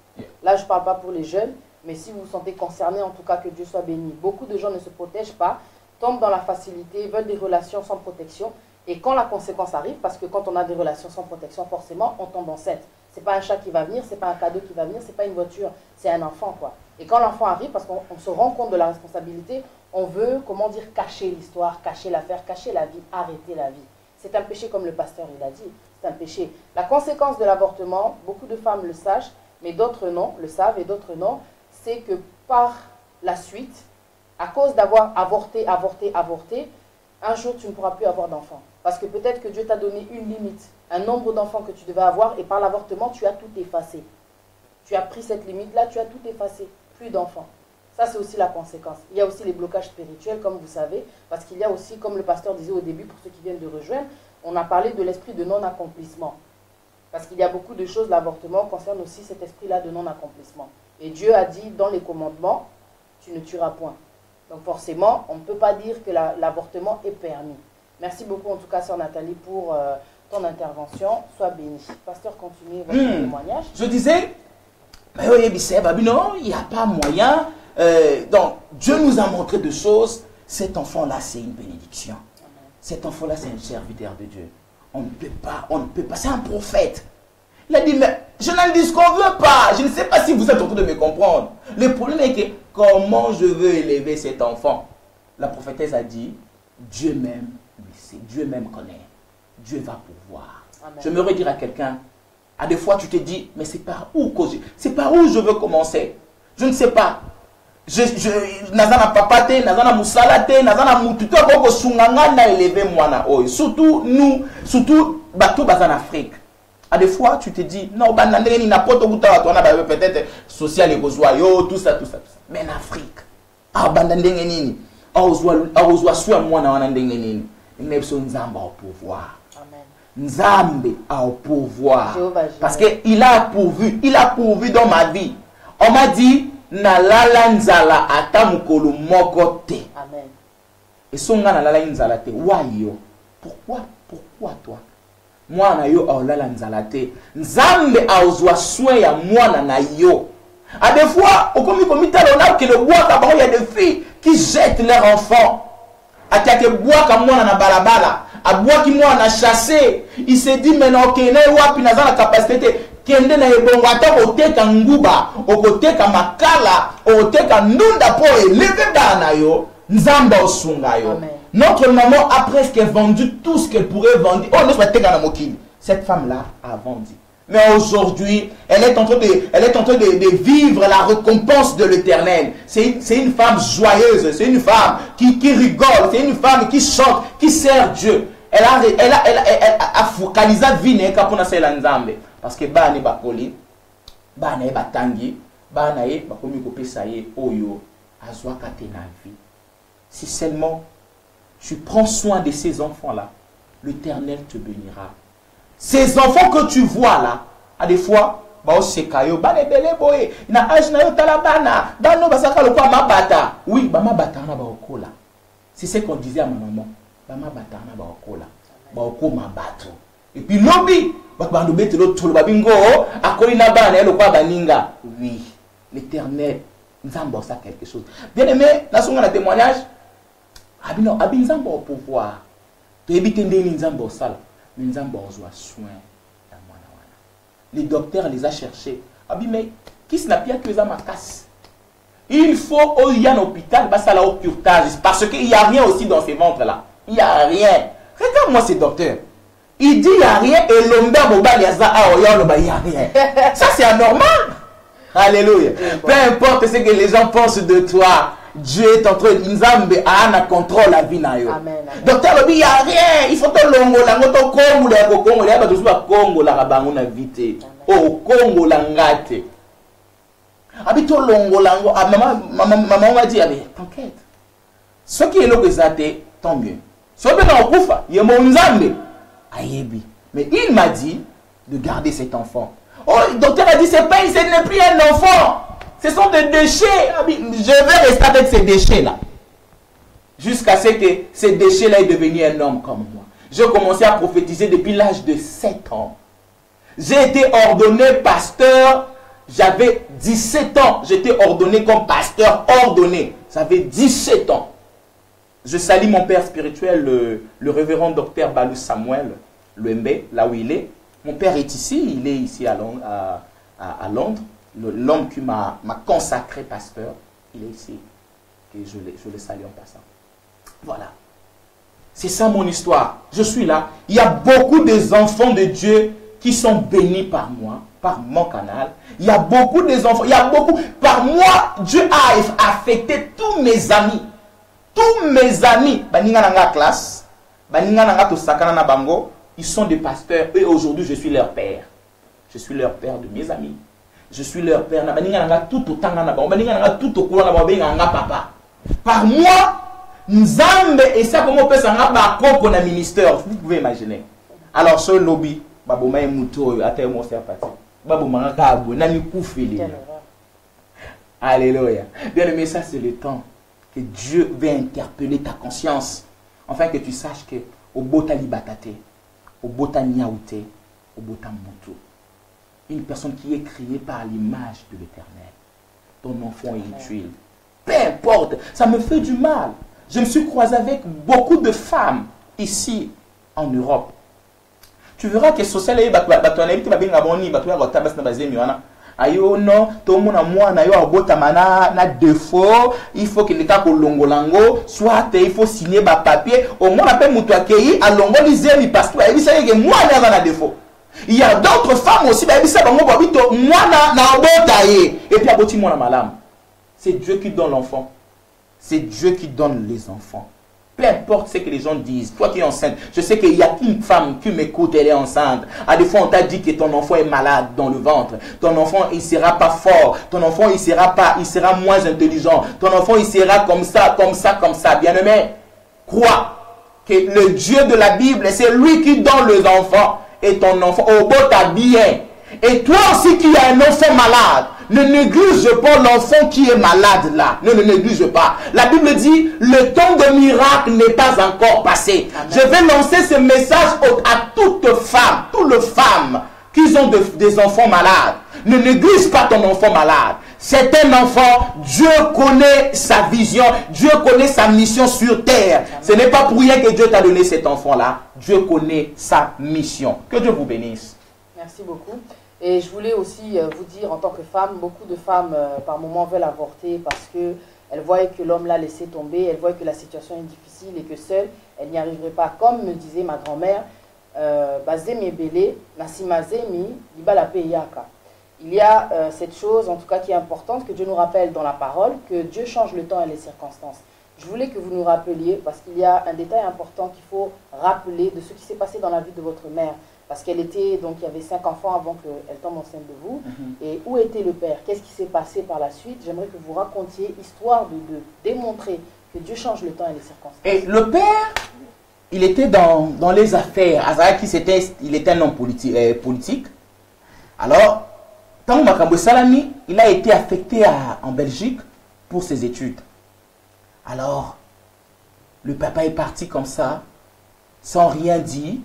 Là, je ne parle pas pour les jeunes, mais si vous vous sentez concerné, en tout cas, que Dieu soit béni. Beaucoup de gens ne se protègent pas, tombent dans la facilité, veulent des relations sans protection. Et quand la conséquence arrive, parce que quand on a des relations sans protection, forcément, on tombe enceinte. Ce n'est pas un chat qui va venir, ce n'est pas un cadeau qui va venir, ce n'est pas une voiture, c'est un enfant, quoi. Et quand l'enfant arrive, parce qu'on se rend compte de la responsabilité, on veut, comment dire, cacher l'histoire, cacher l'affaire, cacher la vie, arrêter la vie. C'est un péché comme le pasteur, il a dit. C'est un péché. La conséquence de l'avortement, beaucoup de femmes le sachent, mais d'autres non, le savent et d'autres non, c'est que par la suite, à cause d'avoir avorté, un jour tu ne pourras plus avoir d'enfant. Parce que peut-être que Dieu t'a donné une limite, un nombre d'enfants que tu devais avoir, et par l'avortement, tu as tout effacé. Tu as pris cette limite-là, tu as tout effacé. Plus d'enfants. Ça, c'est aussi la conséquence. Il y a aussi les blocages spirituels, comme vous savez, parce qu'il y a aussi, comme le pasteur disait au début, pour ceux qui viennent de rejoindre, on a parlé de l'esprit de non-accomplissement. Parce qu'il y a beaucoup de choses, l'avortement concerne aussi cet esprit-là de non-accomplissement. Et Dieu a dit dans les commandements, tu ne tueras point. Donc forcément, on ne peut pas dire que l'avortement est permis. Merci beaucoup en tout cas, sœur Nathalie, pour ton intervention. Sois bénie. Pasteur, continuez votre témoignage. Je disais, non, il n'y a pas moyen. Donc, Dieu nous a montré des choses. Cet enfant-là, c'est une bénédiction. Cet enfant-là, c'est un serviteur de Dieu. On ne peut pas, c'est un prophète. Il a dit, mais je n'en dis ce qu'on ne veut pas. Je ne sais pas si vous êtes en train de me comprendre. Le problème est que, comment je veux élever cet enfant? La prophétesse a dit, Dieu même lui sait, Dieu même connaît. Dieu va pouvoir. Amen. Je me redire à quelqu'un, à des fois tu te dis, mais c'est par où je veux commencer? Je ne sais pas. Nazana papate, nazana musalate, nazana mututo koko sunganga na élevé mwana oy. Surtout nous, surtout bateau bas en Afrique. À des fois tu te dis non bandandé ni n'importe où toi on peut-être social et yo tout ça. Mais en Afrique, bandandé nini. aozwa swa mwana wana ndenge nini ngebiso nzambe au pouvoir. Nzambe au pouvoir. Parce que il a pourvu dans ma vie. On m'a dit na lala nzala ata mukolo moko te. Amen. Et songa na lala nzala te. Wayo. Pourquoi toi? Mwana yo au lala nzala te. Nzambe aozwa soin ya mwana na yo. À des fois, au comité que le bois d'abord il y a des filles qui jettent leurs enfants. À tes bois comme moi na balabala. À bois qui moi na chassé. Il s'est dit maintenant qu'il n'a pas la capacité. Kende na ebongo ata oteka nguba, okoteka makala, oteka ndunda po elever bana yo, nzamba osunga yo. Notre maman a presque vendu tout ce qu'elle pourrait vendre. Oh, n'est-ce pas teka na mokili. Cette femme-là a vendu. Mais aujourd'hui, elle est en train de vivre la récompense de l'Éternel. C'est une femme joyeuse, c'est une femme qui rigole, c'est une femme qui chante, qui sert Dieu. Elle a focalisé la vie pour la nzambe. Parce que bani bakoli, bani batangi, bani bakomi kopesaye oyo azwa kate na vie. Si seulement tu prends soin de ces enfants-là, l'Éternel te bénira. Ces enfants que tu vois là, à des fois, oui, c'est ce qu'on disait à ma maman. Et puis lobby, oui, l'Éternel nous a ça quelque chose. Bien aimé, là on a un témoignage. Abinzambo au pouvoir. Tu évites de ça. Les docteurs les a cherchés. Mais qui n'a pas que ça ma casse? Il faut y un hôpital, bah ça là au curtage parce qu'il n'y a rien aussi dans ces ventres là. Il n'y a rien. Regarde-moi ces docteurs. Il dit il n'y a rien et l'homme il y a rien. Ça c'est anormal. Alléluia. Peu importe ce que les gens pensent de toi. Dieu est en train de Nzambe a contrôle la vie na yo. Docteur Lobi, il n'y a rien. Il faut que l'ongo la ngoto Congo la Congo la ba tosuba Congo la rabango na vite. Oh Congo la ngate. Habito longo la ngo maman m'a dit t'inquiète. Ce qui est là que tant mieux. Ce qui est là kufa, il y a mon Nzambe. Ayebi. Mais il m'a dit de garder cet enfant. Oh, le docteur a dit ce n'est plus un enfant. Ce sont des déchets. Je vais rester avec ces déchets-là. Jusqu'à ce que ces déchets-là aient devenu un homme comme moi. J'ai commencé à prophétiser depuis l'âge de 7 ans. J'ai été ordonné pasteur. J'avais 17 ans. J'étais ordonné comme pasteur ordonné. J'avais 17 ans. Je salue mon père spirituel, le révérend docteur Balou Samuel Luembe, là où il est. Mon père est ici. Il est ici à Londres. L'homme qui m'a consacré pasteur, il est ici. Et je le salue en passant. Voilà. C'est ça mon histoire. Je suis là. Il y a beaucoup d'enfants de Dieu qui sont bénis par moi, par mon canal. Il y a beaucoup d'enfants. Il y a beaucoup. Par moi, Dieu a affecté tous mes amis. Tous mes amis. Baninga classe. Baninga nanga to sakana na bango. Ils sont des pasteurs. Et aujourd'hui, je suis leur père. Je suis leur père de mes amis. Je suis leur père. Tout autant tout au courant papa. Par moi, Nzambe et ça comme on peut s'en avoir na ministère. Vous pouvez imaginer. Alors ce lobby, baboma et muto atay mo faire partie. Baboma ngabo na mi koufeli. Alléluia. Bien aimé, ça c'est le temps que Dieu veut interpeller ta conscience afin que tu saches que au botali batate, au botani yaoute, au botam muto. Une personne qui est créée par l'image de l'Éternel. Ton enfant est une tuile. Peu importe, ça me fait du mal. Je me suis croisé avec beaucoup de femmes ici en Europe. Tu verras que social est ayo non, tout le monde a moi na yo abotamana na défaut, il faut que l'État kolongolango, soit il faut signer ba papier, au moins appelle mutu akei a longo lisemi parce que il sait que moi na défaut. Il y a d'autres femmes aussi, et puis c'est Dieu qui donne l'enfant. C'est Dieu qui donne les enfants. Peu peu importe ce que les gens disent. Toi qui es enceinte, je sais qu'il y a une femme qui m'écoute, elle est enceinte. À des fois, on t'a dit que ton enfant est malade dans le ventre. Ton enfant, il sera pas fort. Ton enfant, il sera moins intelligent. Ton enfant, il sera comme ça, comme ça, comme ça. Bien-aimé, crois que le Dieu de la Bible, c'est lui qui donne les enfants. Et ton enfant, au beau ta bien. Et toi aussi qui as un enfant malade, ne néglige pas l'enfant qui est malade là. Ne le néglige pas. La Bible dit, le temps de miracle n'est pas encore passé. Amen. Je vais lancer ce message à toutes les femmes qui ont des enfants malades. Ne néglige pas ton enfant malade. C'est un enfant, Dieu connaît sa vision, Dieu connaît sa mission sur terre. Amen. Ce n'est pas pour rien que Dieu t'a donné cet enfant-là. Dieu connaît sa mission. Que Dieu vous bénisse. Merci beaucoup. Et je voulais aussi vous dire, en tant que femme, beaucoup de femmes par moments veulent avorter parce qu'elles voient que l'homme l'a laissé tomber, elles voient que la situation est difficile et que seule, elle n'y arriverait pas. Comme me disait ma grand-mère, il y a cette chose, en tout cas, qui est importante, que Dieu nous rappelle dans la parole, que Dieu change le temps et les circonstances. Je voulais que vous nous rappeliez, parce qu'il y a un détail important qu'il faut rappeler de ce qui s'est passé dans la vie de votre mère. Parce qu'elle était, donc il y avait 5 enfants avant qu'elle tombe enceinte de vous. Et où était le père? Qu'est-ce qui s'est passé par la suite? J'aimerais que vous racontiez, histoire de démontrer que Dieu change le temps et les circonstances. Et le père, il était dans les affaires. Azaraki, il était un homme politique. Alors, tant Makambo Salami, il a été affecté en Belgique pour ses études. Alors, le papa est parti comme ça, sans rien dire.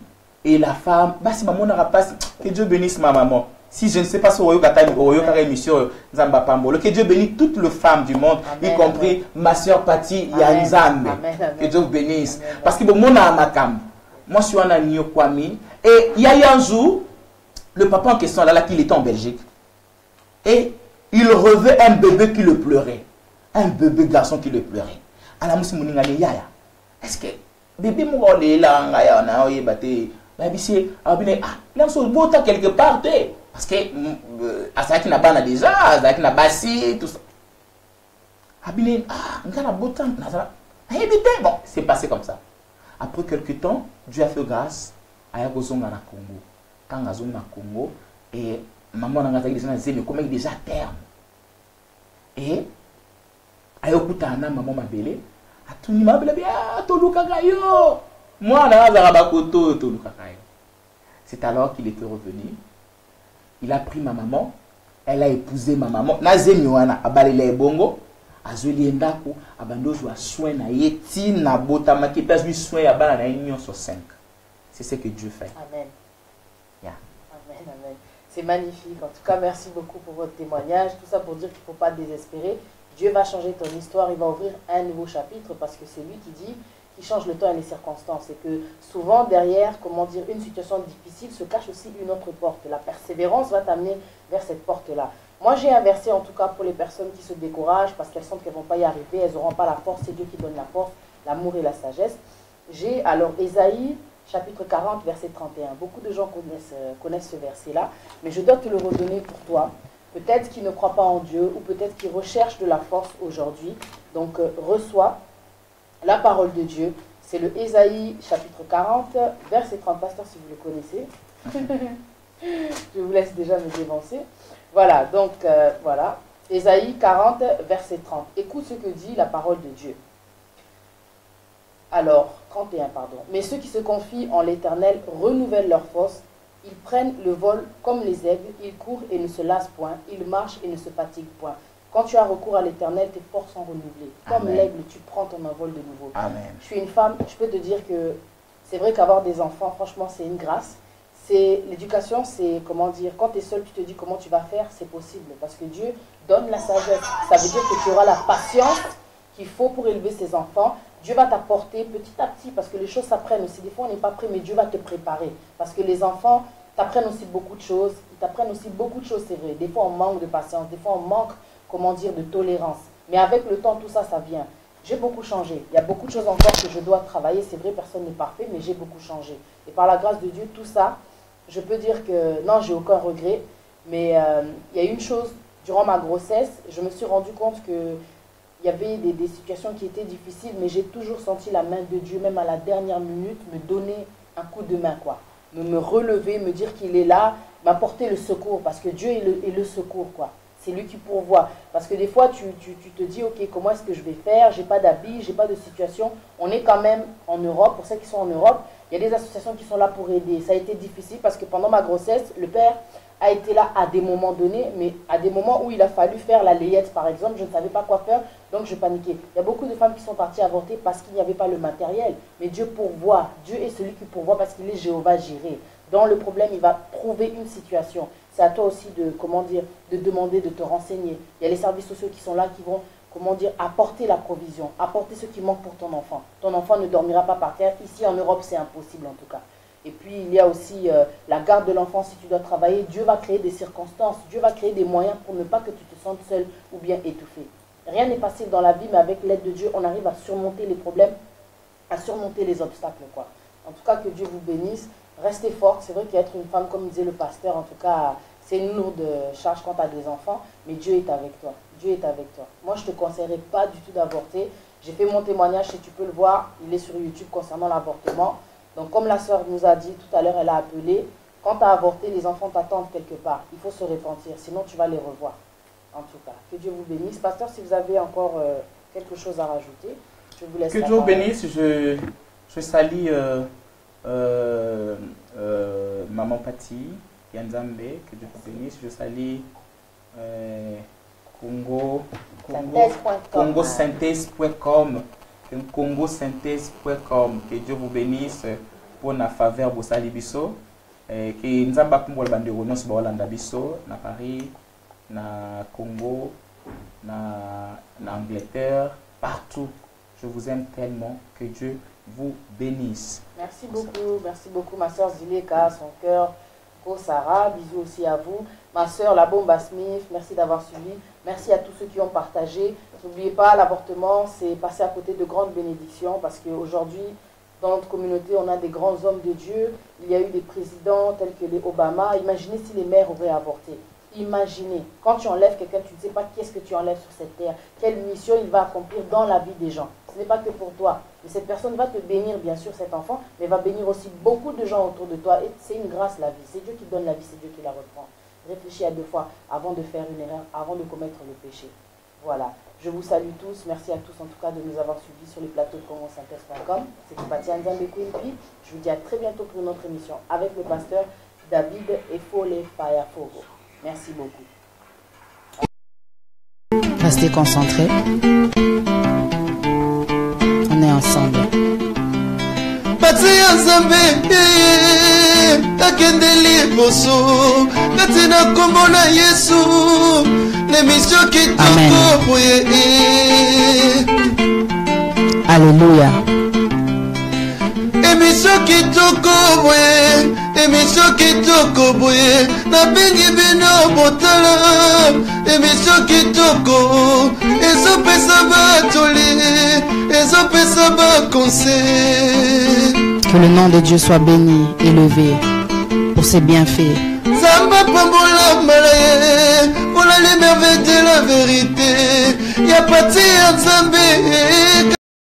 Et la femme, bah si maman n'aura pas, que Dieu bénisse ma maman. Si je ne sais pas si émission Zamba Pambolo, que Dieu bénisse toutes les femmes du monde, amen, y compris amen. Ma soeur Pati Yanzambe. Que Dieu vous bénisse. Amen, parce que bon, mon amakam, moi je suis en Agno Kwami, et il y a un jour, le papa en question là, qu'il était en Belgique, et il revêt un bébé qui le pleurait, un bébé garçon qui le pleurait. Alors moi c'est yaya. Est-ce que bébé mon là, il a beau temps quelque part, parce que Azaki n'a pas déjà, Azaki n'a pas si, tout ça. Bon, c'est passé comme ça. Après quelques temps, Dieu a fait grâce à Yagozonga na Congo. Quand Azonga na Congo, et maman n'a pas dit mais déjà à terme. Et Ayokutana, maman m'a belé, a tout le monde a Toluka Gayo. Moi, c'est alors qu'il était revenu. Il a pris ma maman. Elle a épousé ma maman. Nazemiwana abalele bongo. Azoli ndako abando joa soin na yeti na botama qui pèse lui soin abana na union sur 5. C'est ce que Dieu fait. Amen. Yeah. Amen, amen. C'est magnifique. En tout cas, merci beaucoup pour votre témoignage. Tout ça pour dire qu'il ne faut pas désespérer. Dieu va changer ton histoire. Il va ouvrir un nouveau chapitre parce que c'est lui qui dit qui change le temps et les circonstances. Et que souvent, derrière, comment dire, une situation difficile se cache aussi une autre porte. La persévérance va t'amener vers cette porte-là. Moi, j'ai un verset, en tout cas, pour les personnes qui se découragent parce qu'elles sentent qu'elles ne vont pas y arriver, elles n'auront pas la force. C'est Dieu qui donne la force, l'amour et la sagesse. J'ai alors Ésaïe, chapitre 40, verset 31. Beaucoup de gens connaissent ce verset-là, mais je dois te le redonner pour toi. Peut-être qu'ils ne croient pas en Dieu ou peut-être qu'ils recherchent de la force aujourd'hui. Donc, reçois la parole de Dieu. C'est le Ésaïe, chapitre 40, verset 30. Pasteur, si vous le connaissez. Je vous laisse déjà me dévancer. Voilà, donc, voilà. Ésaïe 40, verset 30. Écoute ce que dit la parole de Dieu. Alors, 31, pardon. Mais ceux qui se confient en l'Éternel renouvellent leur force. Ils prennent le vol comme les aigles. Ils courent et ne se lassent point. Ils marchent et ne se fatiguent point. Quand tu as recours à l'Éternel, tes forces sont renouvelées. Comme l'aigle, tu prends ton envol de nouveau. Amen. Je suis une femme, je peux te dire que c'est vrai qu'avoir des enfants, franchement, c'est une grâce. L'éducation, c'est, comment dire, quand tu es seul, tu te dis comment tu vas faire, c'est possible. Parce que Dieu donne la sagesse. Ça veut dire que tu auras la patience qu'il faut pour élever ses enfants. Dieu va t'apporter petit à petit, parce que les choses s'apprennent aussi. Des fois, on n'est pas prêt, mais Dieu va te préparer. Parce que les enfants t'apprennent aussi beaucoup de choses. Ils t'apprennent aussi beaucoup de choses, c'est vrai. Des fois, on manque de patience. Des fois, on manque, comment dire, de tolérance. Mais avec le temps, tout ça, ça vient. J'ai beaucoup changé. Il y a beaucoup de choses encore que je dois travailler. C'est vrai, personne n'est parfait, mais j'ai beaucoup changé. Et par la grâce de Dieu, tout ça, je peux dire que non, j'ai aucun regret. Mais il y a une chose, durant ma grossesse, je me suis rendu compte que il y avait des situations qui étaient difficiles, mais j'ai toujours senti la main de Dieu, même à la dernière minute, me donner un coup de main, quoi. Me relever, me dire qu'il est là, m'apporter le secours, parce que Dieu est le secours, quoi. C'est lui qui pourvoit. Parce que des fois, tu te dis, ok, comment est-ce que je vais faire? J'ai pas d'habits, j'ai pas de situation. On est quand même en Europe. Pour ceux qui sont en Europe, il y a des associations qui sont là pour aider. Ça a été difficile parce que pendant ma grossesse, le père a été là à des moments donnés, mais à des moments où il a fallu faire la layette, par exemple, je ne savais pas quoi faire, donc je paniquais. Il y a beaucoup de femmes qui sont parties avorter parce qu'il n'y avait pas le matériel, mais Dieu pourvoit. Dieu est celui qui pourvoit parce qu'il est Jéhovah Jireh. Dans le problème, il va trouver une situation. C'est à toi aussi de, comment dire, de demander, de te renseigner. Il y a les services sociaux qui sont là, qui vont, comment dire, apporter la provision, apporter ce qui manque pour ton enfant. Ton enfant ne dormira pas par terre. Ici en Europe, c'est impossible en tout cas. Et puis, il y a aussi la garde de l'enfant si tu dois travailler. Dieu va créer des circonstances. Dieu va créer des moyens pour ne pas que tu te sentes seul ou bien étouffé. Rien n'est facile dans la vie, mais avec l'aide de Dieu, on arrive à surmonter les problèmes, à surmonter les obstacles, quoi. En tout cas, que Dieu vous bénisse. Restez forte. C'est vrai qu'être une femme, comme disait le pasteur, en tout cas, c'est une lourde charge quand tu as des enfants, mais Dieu est avec toi. Dieu est avec toi. Moi, je ne te conseillerais pas du tout d'avorter. J'ai fait mon témoignage, si tu peux le voir, il est sur YouTube concernant l'avortement. Donc, comme la sœur nous a dit tout à l'heure, elle a appelé, quand tu as avorté, les enfants t'attendent quelque part. Il faut se repentir, sinon tu vas les revoir. En tout cas, que Dieu vous bénisse. Pasteur, si vous avez encore quelque chose à rajouter, je vous laisse. Que Dieu vous bénisse. Je salue Maman Pati, Yanzambe, que Dieu vous bénisse. Je salue CongoSynthèse.com. CongoSynthèse.com. Que Dieu vous bénisse pour la faveur de Salibiso. Que Nzamba Kumbola Bandero Nos Baolanda Biso, na Paris, na Congo, na Angleterre, partout. Je vous aime tellement. Que Dieu vous bénisse. Merci beaucoup ma soeur Zileka, son cœur, Ko Sarah, bisous aussi à vous. Ma soeur La Bomba Smith, merci d'avoir suivi. Merci à tous ceux qui ont partagé. N'oubliez pas, l'avortement, c'est passer à côté de grandes bénédictions parce qu'aujourd'hui, dans notre communauté, on a des grands hommes de Dieu. Il y a eu des présidents tels que les Obama. Imaginez si les mères auraient avorté. Imaginez, quand tu enlèves quelqu'un, tu ne sais pas qui est-ce que tu enlèves sur cette terre, quelle mission il va accomplir dans la vie des gens. Ce n'est pas que pour toi, mais cette personne va te bénir, bien sûr, cet enfant, mais va bénir aussi beaucoup de gens autour de toi. Et c'est une grâce, la vie. C'est Dieu qui donne la vie, c'est Dieu qui la reprend. Réfléchis à deux fois avant de faire une erreur, avant de commettre le péché. Voilà. Je vous salue tous. Merci à tous, en tout cas, de nous avoir suivis sur les plateaux de CongoSynthèse.com. C'était Patia Nzambe Quimpi. Je vous dis à très bientôt pour une autre émission avec le pasteur David Efole Fayafogo. Merci beaucoup. Restez concentrés. On est ensemble. Patia Nzambe akendeli boso katina kombo na Yesu l'émission qui toko. Alléluia. Émission qui toko, émission qui toko, na bengi bino botala. Émission qui toko, ezo pesa batoli, ezo pesa ba conseil. Que le nom de Dieu soit béni, élevé pour ses bienfaits. Zamba pambola malaye, on a les merveilles de la vérité. Y'a pas de